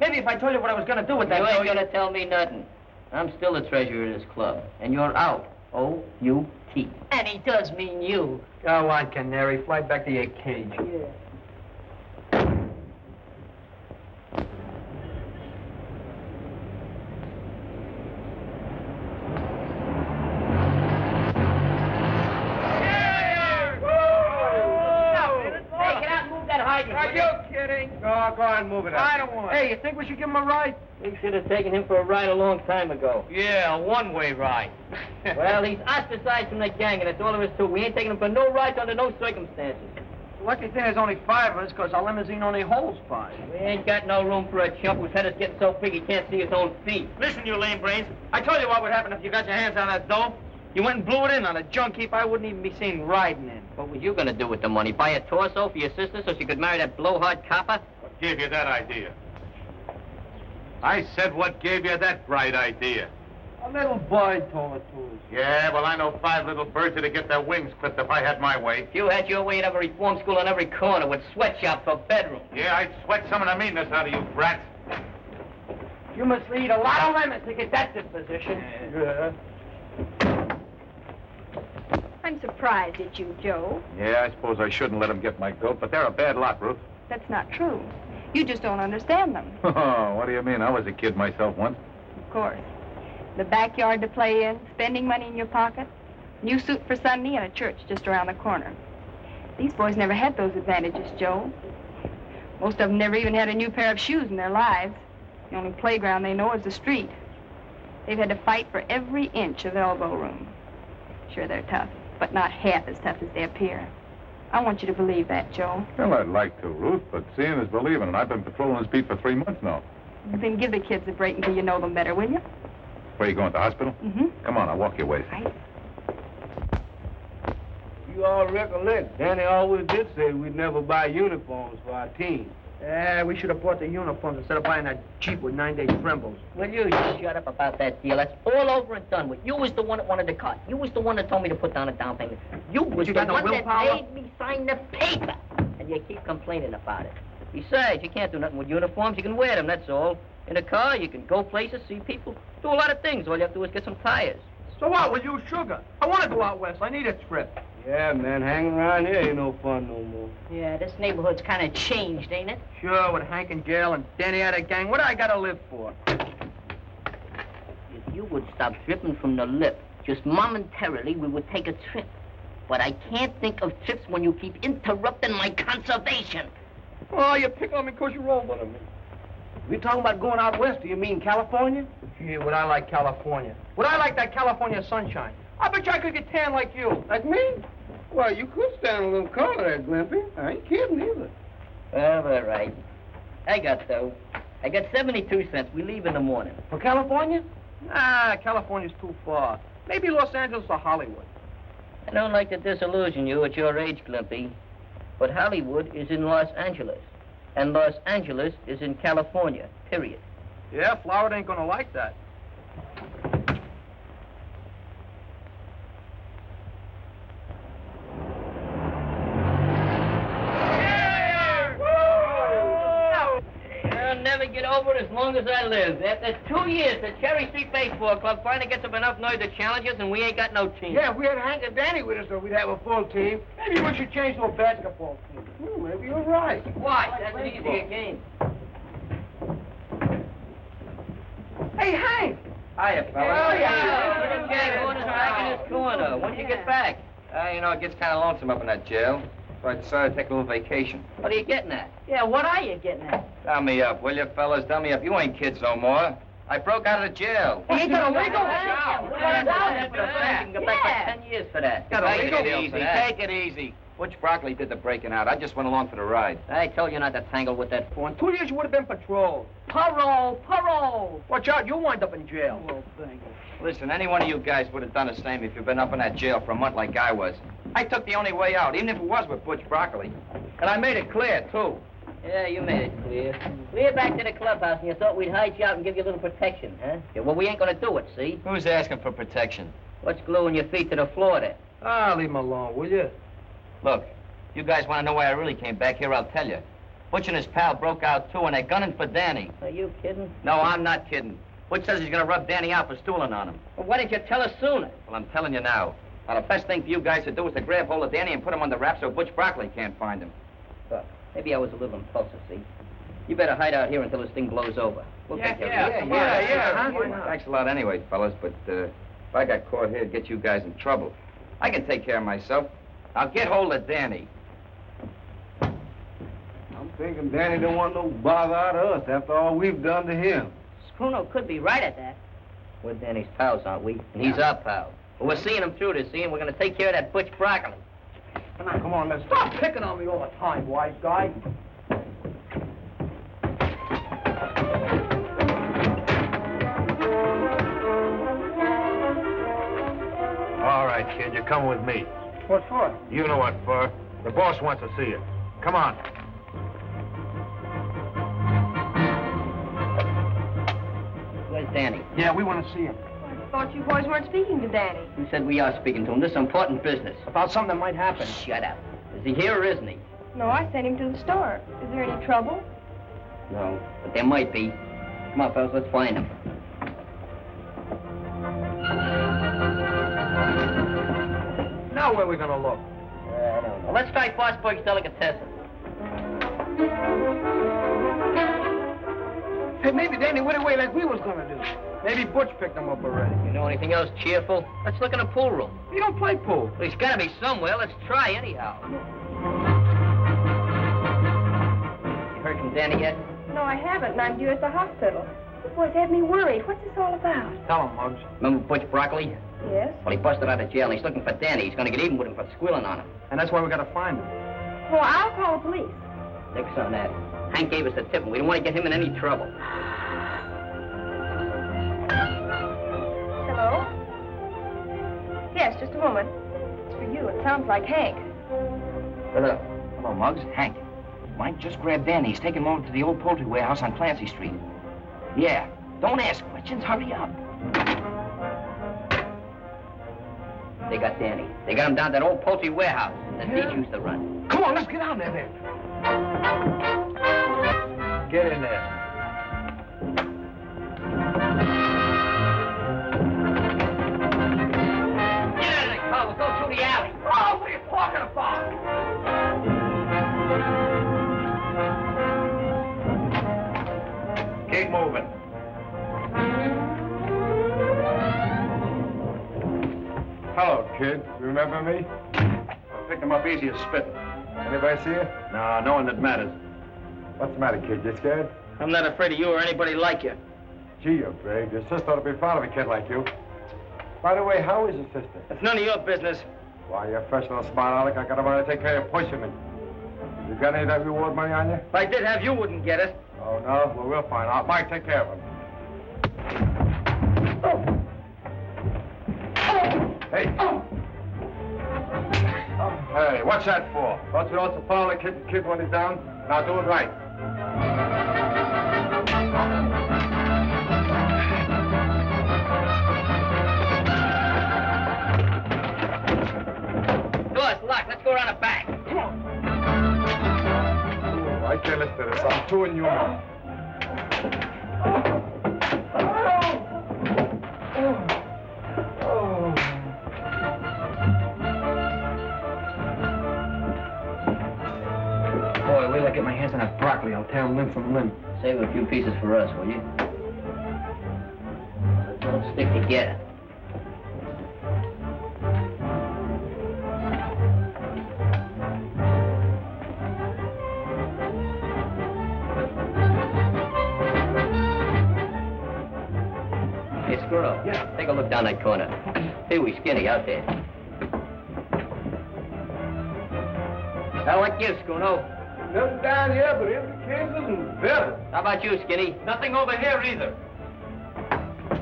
Maybe if I told you what I was going to do with that... You ain't gonna tell me nothing. I'm still the treasurer of this club, and you're out. O-U-T. And he does mean you. Go on, Canary. Fly back to your cage. Are you kidding? Go on, move it I don't want Hey, you think we should give him a ride? We should have taken him for a ride a long time ago. Yeah, a one-way ride. Well, he's ostracized from the gang, and that's all there is to it. We ain't taking him for no rides under no circumstances. Lucky thing there's only 5 of us, because our limousine only holds 5. We ain't got no room for a chump whose head is getting so big he can't see his own feet. Listen, you lame brains. I told you what would happen if you got your hands on that dough. You went and blew it in on a junk heap I wouldn't even be seen riding in. What was you gonna do with the money? Buy a torso for your sister so she could marry that blowhard copper? What gave you that idea? I said what gave you that bright idea? A little boy told it to us. Yeah, well, I know 5 little birds that'd get their wings clipped if I had my way. If you had your way, you'd have a reform school on every corner with sweatshops for bedrooms. Yeah, I'd sweat some of the meanness out of you brats. You must lead a lot of lemons to get that disposition. Yeah. I'm surprised at you, Joe. Yeah, I suppose I shouldn't let them get my goat, but they're a bad lot, Ruth. That's not true. You just don't understand them. Oh, what do you mean? I was a kid myself once. Of course. The backyard to play in, spending money in your pocket, new suit for Sunday, and a church just around the corner. These boys never had those advantages, Joe. Most of them never even had a new pair of shoes in their lives. The only playground they know is the street. They've had to fight for every inch of elbow room. Sure, they're tough, but not half as tough as they appear. I want you to believe that, Joe. Well, I'd like to, Ruth, but seeing is believing, and I've been patrolling this beat for 3 months now. Then give the kids a break until you know them better, will you? Where you going, to the hospital? Mm-hmm. Come on, I'll walk your ways. Right. You all recollect, Danny always did say we'd never buy uniforms for our team. Yeah, we should have bought the uniforms instead of buying that Jeep with 9-day trembles. Will you shut up about that deal? That's all over and done with. You was the one that wanted the car. You was the one that told me to put down a down payment. You was You the got no one that willpower? made me sign the paper. And you keep complaining about it. Besides, you can't do nothing with uniforms. You can wear them, that's all. In a car, you can go places, see people, do a lot of things. All you have to do is get some tires. So what? We'll use sugar. I want to go out west. I need a trip. Yeah, man, hanging around here ain't no fun no more. Yeah, this neighborhood's kind of changed, ain't it? Sure, with Hank and Gail and Danny had a gang. What do I got to live for? If you would stop dripping from the lip, just momentarily, we would take a trip. But I can't think of trips when you keep interrupting my conservation. Oh, you pick on me because you're older than me. We talking about going out west, do you mean California? Gee, would I like California? Would I like that California sunshine? I bet you I could get tan like you. Like me? Well, you could stand a little colder there, Glimpy. I ain't kidding either. Well, all right. I got 72 cents. We leave in the morning. For California? Nah, California's too far. Maybe Los Angeles or Hollywood. I don't like to disillusion you at your age, Glimpy, but Hollywood is in Los Angeles, and Los Angeles is in California, period. Yeah, Florida ain't gonna like that. I'll never get over it as long as I live. After 2 years, the Cherry Street Baseball Club finally gets up enough nerve to challenge us, and we ain't got no team. Yeah, if we had Hank and Danny with us, though, we'd have a full team. Maybe we should change to a basketball team. Maybe you're right. Why? That's an easier game. Hey, Hank! Hiya, fella. Oh, yeah. Jack Horner's back in his corner. When did you get back? You know, it gets kind of lonesome up in that jail. So I decided to take a little vacation. What are you getting at? Yeah, what are you getting at? Dumb me up, will you, fellas? Dumb me up. You ain't kids no more. I broke out of the jail. You ain't got a legal? You can go back for 10 years for that. Take it easy. Take it easy. Butch Broccoli did the breaking out. I just went along for the ride. I told you not to tangle with that For 2 years, you would have been patrolled. Parole! Watch out, you'll wind up in jail. Well, thank you. Listen, any one of you guys would have done the same if you'd been up in that jail for a month like I was. I took the only way out, even if it was with Butch Broccoli. And I made it clear, too. Yeah, you made it clear. Clear back to the clubhouse, and you thought we'd hide you out and give you a little protection, huh? Yeah, well, we ain't gonna do it, see? Who's asking for protection? What's gluing your feet to the floor there? Ah, leave him alone, will you? Look, you guys want to know why I really came back here, I'll tell you. Butch and his pal broke out, too, and they're gunning for Danny. Are you kidding? No, I'm not kidding. Butch says he's gonna rub Danny out for stooling on him. Well, why didn't you tell us sooner? Well, I'm telling you now. Now, the best thing for you guys to do is to grab hold of Danny and put him on the wrap so Butch Broccoli can't find him. Look, maybe I was a little impulsive, see? You better hide out here until this thing blows over. We'll take care of it. Yeah. Thanks a lot anyway, fellas, but if I got caught here, it'd get you guys in trouble. I can take care of myself. I'll get hold of Danny. I'm thinking Danny don't want no bother out of us after all we've done to him. Spruno could be right at that. We're Danny's pals, aren't we? And he's our pal. Well, we're seeing him through this, see, and we're gonna take care of that Butch Broccoli. Come on, let's stop picking on me all the time, wise guy. All right, kid, you're coming with me. What for? You know what for. The boss wants to see you. Come on. Where's Danny? Yeah, we want to see him. I thought you boys weren't speaking to Danny. Who said we are speaking to him? This is important business. About something that might happen. Shut up. Is he here or isn't he? No, I sent him to the store. Is there any trouble? No, but there might be. Come on, fellas, let's find him. Now where are we going to look? I don't know. Let's try Fosburg's Delicatessen. Hey, maybe Danny went away like we was going to do. Maybe Butch picked him up already. You know anything else cheerful? Let's look in the pool room. He don't play pool. Well, he's got to be somewhere. Let's try anyhow. You heard from Danny yet? No, I haven't, and I'm due at the hospital. These boys have me worried. What's this all about? Tell him, Muggs. Remember Butch Broccoli? Yes? Well, he busted out of jail, and he's looking for Danny. He's going to get even with him for squealing on him. And that's why we got to find him. Well, I'll call the police. Nix on that. Hank gave us the tip, and we don't want to get him in any trouble. Hello? Yes, just a moment. It's for you. It sounds like Hank. Hello. Hello, Muggs. Hank. Mike, just grab Danny. He's taking him over to the old poultry warehouse on Clancy Street. Yeah. Don't ask questions. Hurry up. They got Danny. They got him down to that old poultry warehouse that Beach used to run. Come on, let's get down there then. Get in there. Get out of the car. We'll go through the alley. Oh, what are you talking about? Keep moving. hello, kid. You remember me? I picked him up easy as spitting. Anybody see you? No, no one that matters. What's the matter, kid? You scared? I'm not afraid of you or anybody like you. Gee, you're brave. Your sister ought to be proud of a kid like you. By the way, how is your sister? It's none of your business. Why, you're fresh and smart, Alec. I got a mind to take care of pushermen. You got any of that reward money on you? If I did have, you wouldn't get it. Oh, no? Well, we'll find out. Mike, take care of him. Hey. Hey, what's that for? Don't you know it's a follow the kid when he's down? Now do it right. Door's locked. Let's go around the back. Come on. I can't listen to this. I'm too inhuman. Boy, wait till I get my hands on that broccoli. I'll tear him limb from limb. Save a few pieces for us, will you? Let's all stick together. Hey, Squirrel. Yeah. Take a look down that corner. Hey, we Skinny out there. How like you, Schoono? Nothing down here but empty cases and feathers. How about you, Skinny? Nothing over here either.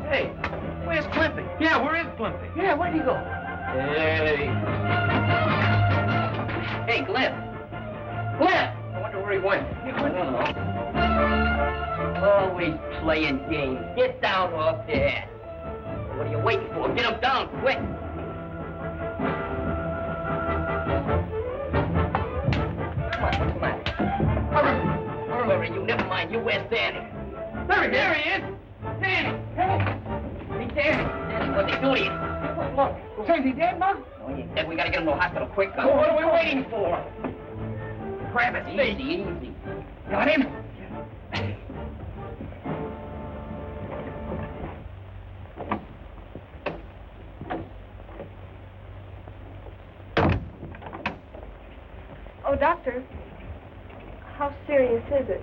Hey, where's Climpy? Yeah, where is Climpy? Yeah, where'd he go? Hey. Hey, Glimp. Glimp! I wonder where he went. I don't know. Always playing games. Get down off there. What are you waiting for? Get him down, quick. What's the matter? Hurry, you never mind. You where's Danny? There he is. Danny, hey. Hey, Danny. Danny, what they do to you? Look, say, is he dead, Mom? Oh, he's dead. We gotta get him to the hospital quick. Well, what are we waiting for? Grab it, Easy, easy. Got him? Oh, doctor, how serious is it?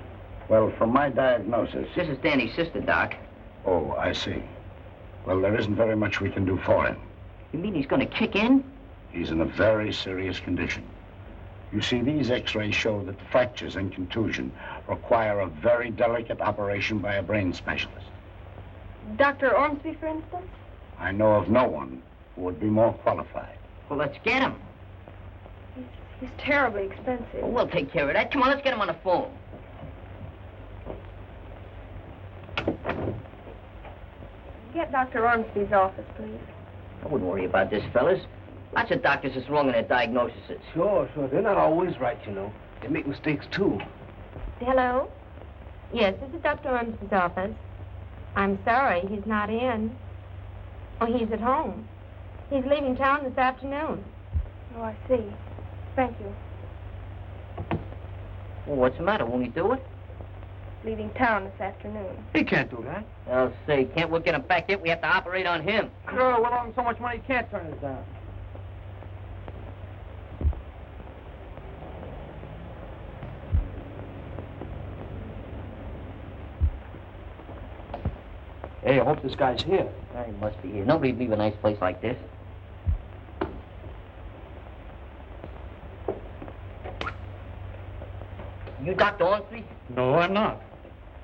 Well, from my diagnosis... This is Danny's sister, Doc. Oh, I see. Well, there isn't very much we can do for him. You mean he's gonna kick in? He's in a very serious condition. You see, these x-rays show that fractures and contusion require a very delicate operation by a brain specialist. Dr. Ormsby, for instance? I know of no one who would be more qualified. Well, let's get him. He's terribly expensive. Well, we'll take care of that. Come on, let's get him on the phone. Get Dr. Ormsby's office, please. I wouldn't worry about this, fellas. Lots of doctors is wrong in their diagnoses. Sure. They're not always right, you know. They make mistakes, too. Hello? Yes, this is Dr. Ormsby's office. I'm sorry, he's not in. Oh, he's at home. He's leaving town this afternoon. Oh, I see. Thank you. Well, what's the matter? Won't he do it? Leaving town this afternoon. He can't do that. I'll say, can't we get him back yet? We have to operate on him. Sure, we'll owe him so much money he can't turn us down. Hey, I hope this guy's here. He must be here. Nobody'd leave a nice place like this. You Dr. Ormsby? No, I'm not.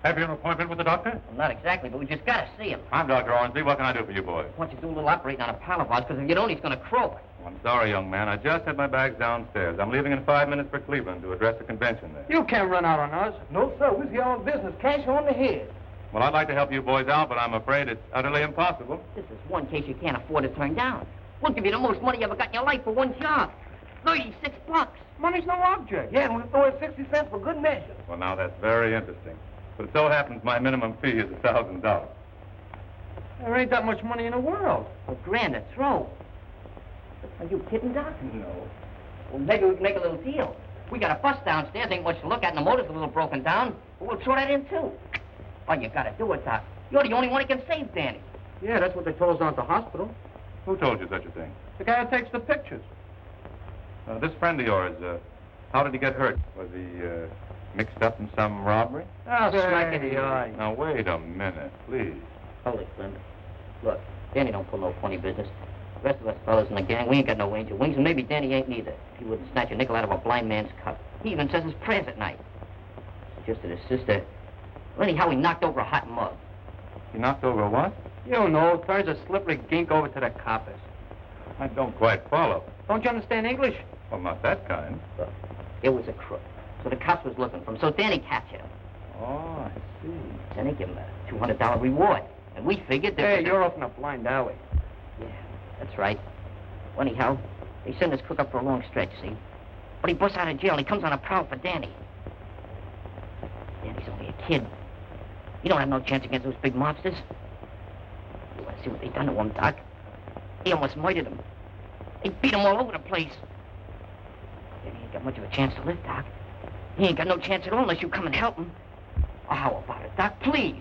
Have you an appointment with the doctor? Well, not exactly, but we just gotta see him. I'm Dr. Ormsby. What can I do for you boys? I want you to do a little operating on a pal of ours, because if you don't, he's gonna croak. Oh, I'm sorry, young man. I just had my bags downstairs. I'm leaving in 5 minutes for Cleveland to address the convention there. You can't run out on us. No, sir. We're here on business. Cash on the head. Well, I'd like to help you boys out, but I'm afraid it's utterly impossible. This is one case you can't afford to turn down. We'll give you the most money you ever got in your life for one job. $36. Money's no object. Yeah, and we'll throw it 60 cents for good measure. Well, now, that's very interesting. But it so happens my minimum fee is $1,000. There ain't that much money in the world. A grand a throw. Are you kidding, Doc? No. Well, maybe we can make a little deal. We got a bus downstairs, ain't much to look at, and the motor's a little broken down. But we'll throw that in, too. Well, you gotta do it, Doc. You're the only one who can save Danny. Yeah, that's what they told us down at the hospital. Who told you such a thing? The guy who takes the pictures. This friend of yours, how did he get hurt? Was he mixed up in some robbery? Oh, smack in the eye. Now, wait a minute, please. Hold it, Slim. Look, Danny don't pull no funny business. The rest of us fellas in the gang, we ain't got no angel wings, and maybe Danny ain't neither. He wouldn't snatch a nickel out of a blind man's cup. He even says his prayers at night. Suggested his sister. Well, anyhow, he knocked over a hot mug. He knocked over what? You know, turns a slippery gink over to the coppers. I don't quite follow. Don't you understand English? Well, not that kind. Look, it was a crook. So the cops was looking for him, so Danny captured him. Oh, I see. Then they give him a $200 reward. And we figured that... Hey, you're off in a blind alley. Yeah, that's right. Well, anyhow, they send this crook up for a long stretch, see? But he busts out of jail and he comes on a prowl for Danny. Danny's only a kid. He don't have no chance against those big mobsters. You want to see what they done to him, Doc? They almost murdered him. They beat him all over the place. Danny ain't got much of a chance to live, Doc. He ain't got no chance at all unless you come and help him. Oh, how about it, Doc? Please.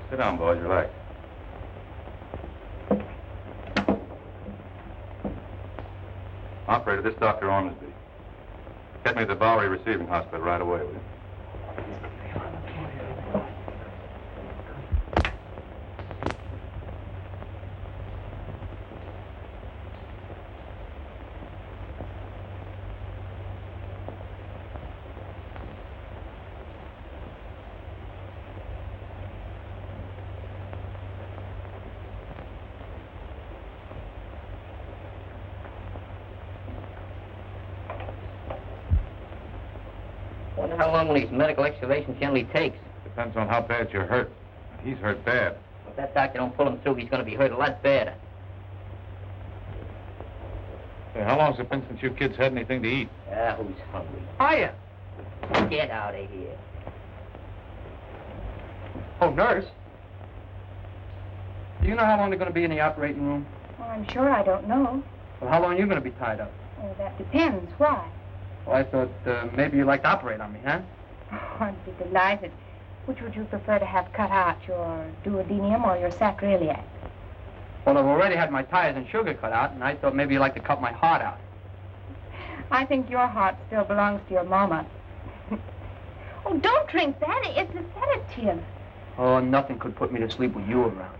Sit down, boys. Relax. Operator, this is Dr. Ormsby. Get me to the Bowery Receiving Hospital right away, will you? Wonder how long one of these medical excavations generally takes. Depends on how bad you're hurt. He's hurt bad. If that doctor don't pull him through, he's going to be hurt a lot badder. Hey, how long's it been since you kids had anything to eat? Ah, who's hungry? Hiya. Get out of here. Oh, nurse. Do you know how long they're going to be in the operating room? Well, I'm sure I don't know. Well, how long are you going to be tied up? Oh, that depends. Why? Well, I thought maybe you'd like to operate on me, huh? Oh, I'd be delighted. Which would you prefer to have cut out, your duodenum or your sacroiliac? Well, I've already had my tires and sugar cut out, and I thought maybe you'd like to cut my heart out. I think your heart still belongs to your mama. Oh, don't drink that. It's a sedative. Oh, nothing could put me to sleep with you around.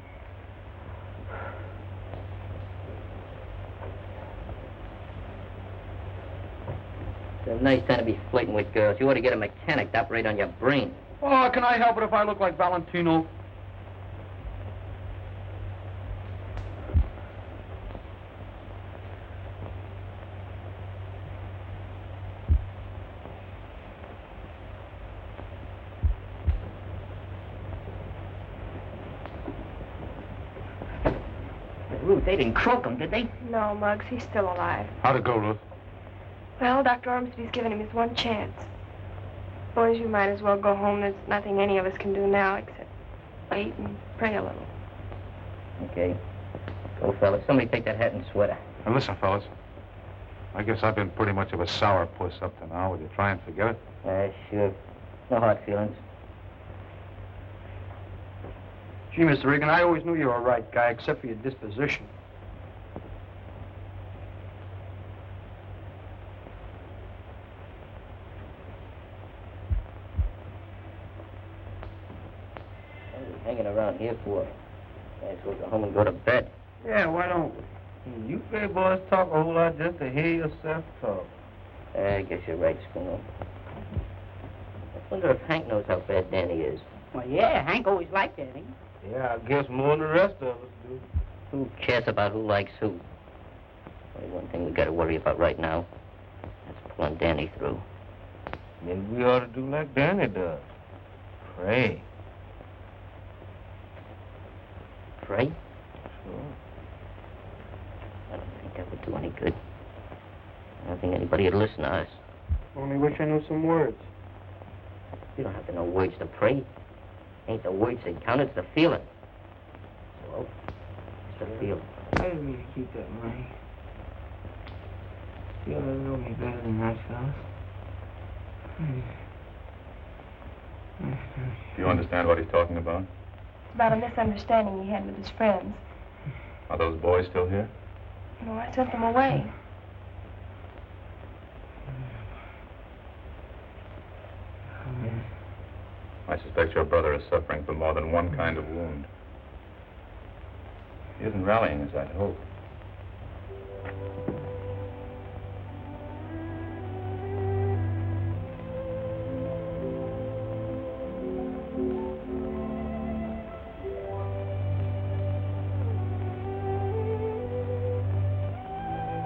It's a nice time to be flirting with girls. You ought to get a mechanic to operate on your brain. Oh, can I help it if I look like Valentino? Ruth, they didn't croak him, did they? No, Muggs, he's still alive. How'd it go, Ruth? Well, Dr. Ormsby's given him his one chance. Boys, you might as well go home. There's nothing any of us can do now except wait and pray a little. Okay. Go, fellas. Somebody take that hat and sweater. Now, listen, fellas. I guess I've been pretty much of a sourpuss up to now. Will you try and forget it? Sure. No hard feelings. Gee, Mr. Regan, I always knew you were a right guy, except for your disposition. What are you hanging around here for? Might as well go home and go to bed. Yeah, why don't we? You gay boys talk a whole lot just to hear yourself talk. I guess you're right, Schooner. I wonder if Hank knows how bad Danny is. Well, yeah, Hank always liked Danny. Yeah, I guess more than the rest of us do. Who cares about who likes who? Only one thing we got to worry about right now. That's pulling Danny through. Maybe we ought to do like Danny does. Pray. Pray? Sure. I don't think that would do any good. I don't think anybody would listen to us. Only wish I knew some words. You don't have to know words to pray. Ain't the words that count, it's the feeling. So, it's the feeling. I didn't mean to keep that money. You ought to know me better than that, fellas. Mm-hmm. Do you understand what he's talking about? It's about a misunderstanding he had with his friends. Are those boys still here? No, I sent them away. I suspect your brother is suffering from more than one kind of wound. He isn't rallying as I'd hoped.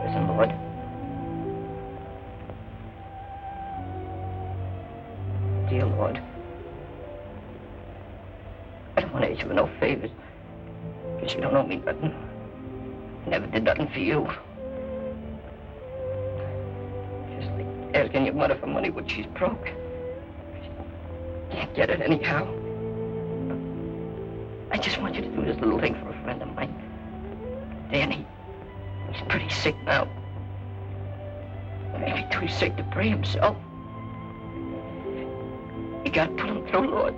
Listen, Lord. Dear Lord. I don't want to ask you no favors. Because you don't owe me nothing. I never did nothing for you. Just like asking your mother for money when she's broke. She can't get it anyhow. I just want you to do this little thing for a friend of mine. Danny. He's pretty sick now. Maybe too sick to pray himself. You gotta put him through, Lord.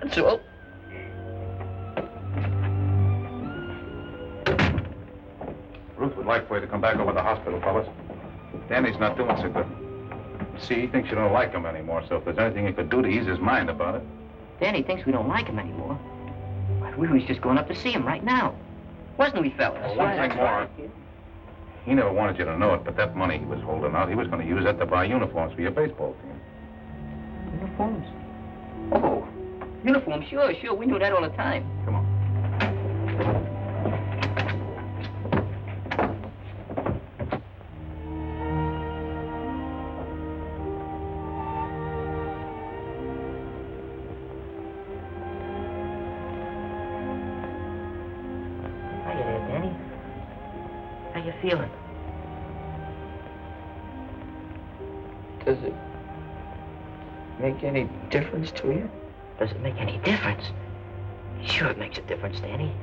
That's all. Ruth would like for you to come back over to the hospital, fellas. Danny's not doing so good. See, he thinks you don't like him anymore, so if there's anything you could do to ease his mind about it. Danny thinks we don't like him anymore. But we was just going up to see him right now. Wasn't we, fellas? Well, one thing more. He never wanted you to know it, but that money he was holding out, he was going to use that to buy uniforms for your baseball team. Uniforms? Oh, uniforms, sure. We knew that all the time. Come on. Hiya there, Danny. How you feeling? Does it make any difference to you? Does it make any difference? Sure it makes a difference, Danny.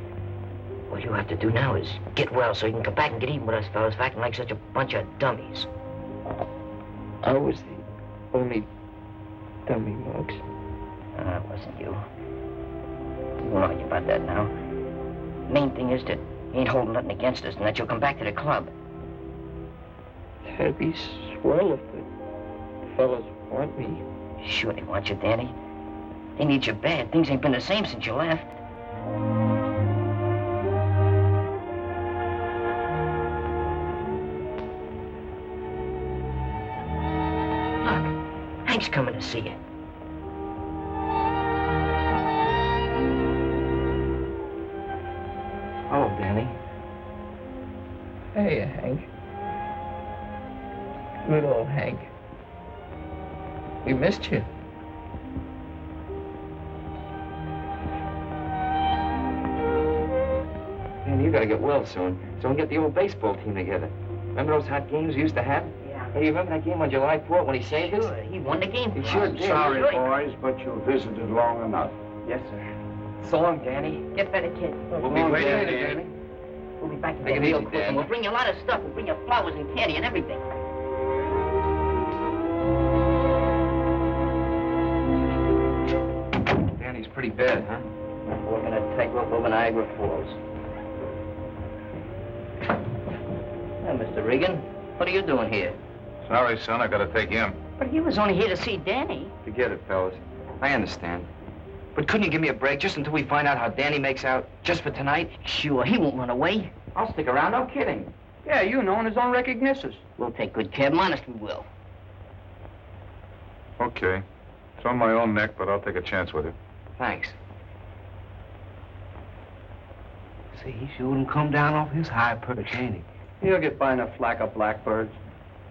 All you have to do now is get well so you can come back and get even with us fellas for acting like such a bunch of dummies. I was the only dummy, Muggs. It wasn't you. We won't argue about that now. Main thing is that you ain't holding nothing against us and that you'll come back to the club. That'd be swell if the fellas want me. Sure they want you, Danny. They need you bad. Things ain't been the same since you left. Look, Hank's coming to see you. Oh, Danny. Hey, Hank. Good old Hank. We missed you. Man, you gotta get well soon, so we can get the old baseball team together. Remember those hot games we used to have? Yeah. Hey, you remember that game on July 4th when he saved us? Sure, he won the game. He sure did. Sorry, Sure. boys, but you visited long enough. Yes, sir. So long, Danny. Get better, kid. We'll be waiting, Danny. We'll be back Take again it real easy, quick. Dan. And we'll bring you a lot of stuff. We'll bring you flowers and candy and everything. Danny's pretty bad, huh? Walking a tightrope over Niagara Falls. Now, Mr. Regan, what are you doing here? Sorry, son, I got to take him. But he was only here to see Danny. Forget it, fellas. I understand. But couldn't you give me a break just until we find out how Danny makes out? Just for tonight? Sure, he won't run away. I'll stick around, no kidding. Yeah, you know, on his own recognitions. We'll take good care of him, honest we will. Okay. It's on my own neck, but I'll take a chance with it. Thanks. See, he sure wouldn't come down off his high perch, ain't he? He'll get by in a flock of blackbirds.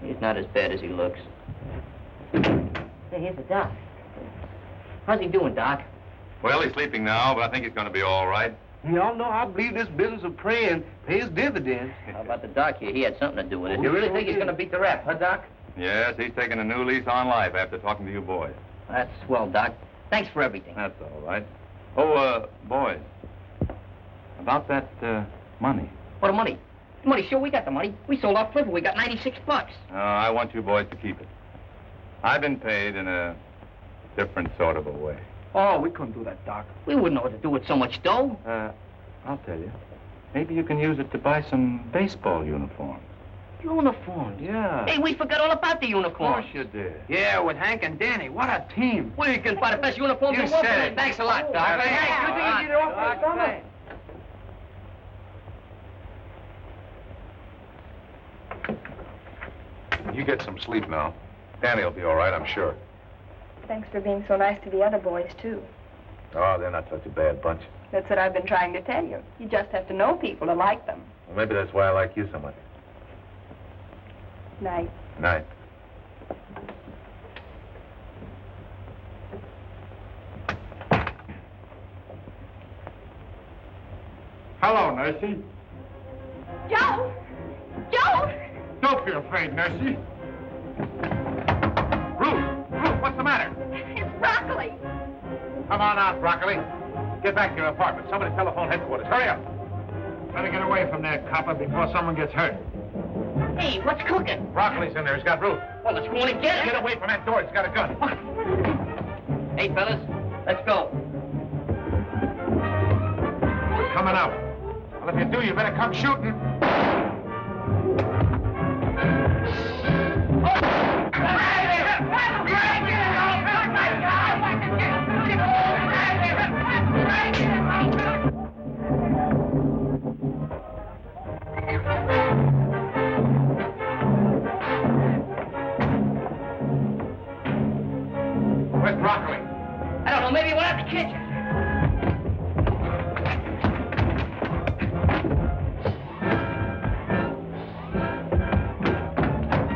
He's not as bad as he looks. Hey, here's the doc. How's he doing, Doc? Well, he's sleeping now, but I think he's going to be all right. Y'all know I believe this business of praying pays dividends. How about the doc here? He had something to do with it. You really think he's gonna beat the rap, huh, Doc? Yes, he's taking a new lease on life after talking to you boys. That's swell, Doc. Thanks for everything. That's all right. Oh, boys. About that, money. What the money? The money, sure, we got the money. We sold our flipper. We got $96. No, I want you boys to keep it. I've been paid in a different sort of a way. Oh, we couldn't do that, Doc. We wouldn't know what to do with so much dough. I'll tell you. Maybe you can use it to buy some baseball uniforms. Uniforms? Yeah. Hey, we forgot all about the Of uniforms. course you did. Yeah, with Hank and Danny. What a team. We can buy the best uniforms You in the world. said it. Thanks a lot, Doc. Hey, Hank, you think you get it off for the summer? You get some sleep now. Danny will be all right, I'm sure. Thanks for being so nice to the other boys, too. Oh, they're not such a bad bunch. That's what I've been trying to tell you. You just have to know people to like them. Well, maybe that's why I like you so much. Night. Night. Hello, Nursey. Joe! Joe! Don't be afraid, Nursey. Ruth, what's the matter? It's broccoli. Come on out, Broccoli. Get back to your apartment. Somebody telephone headquarters. Hurry up. Better get away from there, copper, before someone gets hurt. Hey, what's cooking? Broccoli's in there. He's got Ruth. Well, let's go in and get him. Get away from that door. He's got a gun. Hey, fellas, let's go. We're coming out. Well, if you do, you better come shooting. Where's Broccoli? I don't know, maybe we'll have to catch him.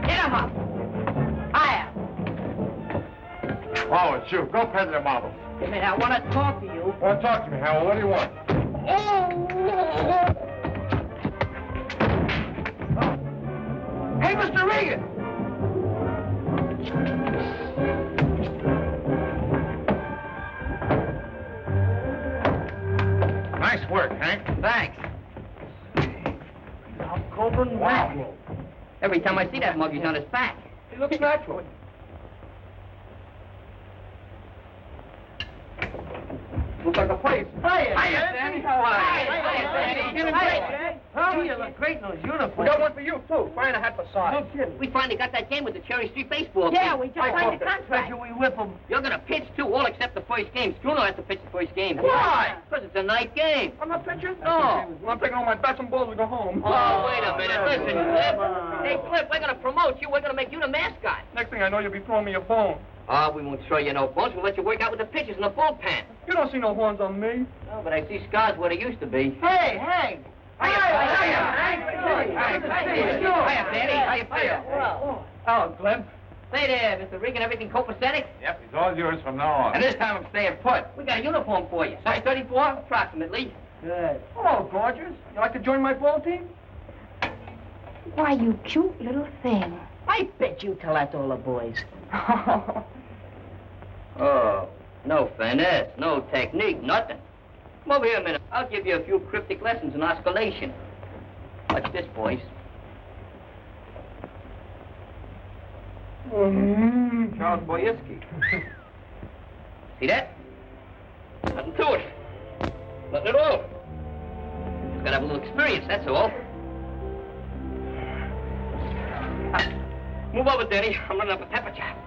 Get him up. Higher. Oh, it's you. Go peddle the marbles. Wait a minute, I want to talk to you. Well, talk to me, Howell. What do you want? Hey, Mr. Regan! Nice work, Hank. Thanks. Golden wow. Every time I see that mug, he's on his back. He looks natural. Looks like a place. Hiya, Danny. How are you? Hiya, Danny. Feeling great. Huh? You look great in those uniforms. We got one for you, too. Find a hat for size. No kidding. We finally got that game with the Cherry Street baseball Yeah, team. we just signed the contract. We whip them. You're going to pitch, too, all except the first game. Struno has to pitch the first game. Why? Because it's a night game. I'm not pitching? No. Well, I'm taking all my bats and balls to go home. Oh, wait a minute. Listen, Cliff. Hey, Cliff, we're going to promote you. We're going to make you the mascot. Next thing I know, you'll be throwing me a bone. Oh, we won't throw you no bones. We'll let you work out with the pitchers in the bullpen. You don't see no horns on me. No, but I see scars where they used to be. Hey, Hank! Hiya, Danny. How you feel? Oh, Glenn. Say there, Mr. Regan, everything copacetic? Yep, he's all yours from now on. And this time I'm staying put. We got a uniform for you. Size 34, approximately. Good. Hello, gorgeous. You like to join my ball team? Why, you cute little thing. I bet you tell that to all the boys. Oh, no finesse, no technique, nothing. Come over here a minute. I'll give you a few cryptic lessons in osculation. Watch this, boys. Charles Boyski. See that? Nothing to it. Nothing at all. Just gotta have a little experience, that's all. Move over, Danny. I'm running up a pepper trap.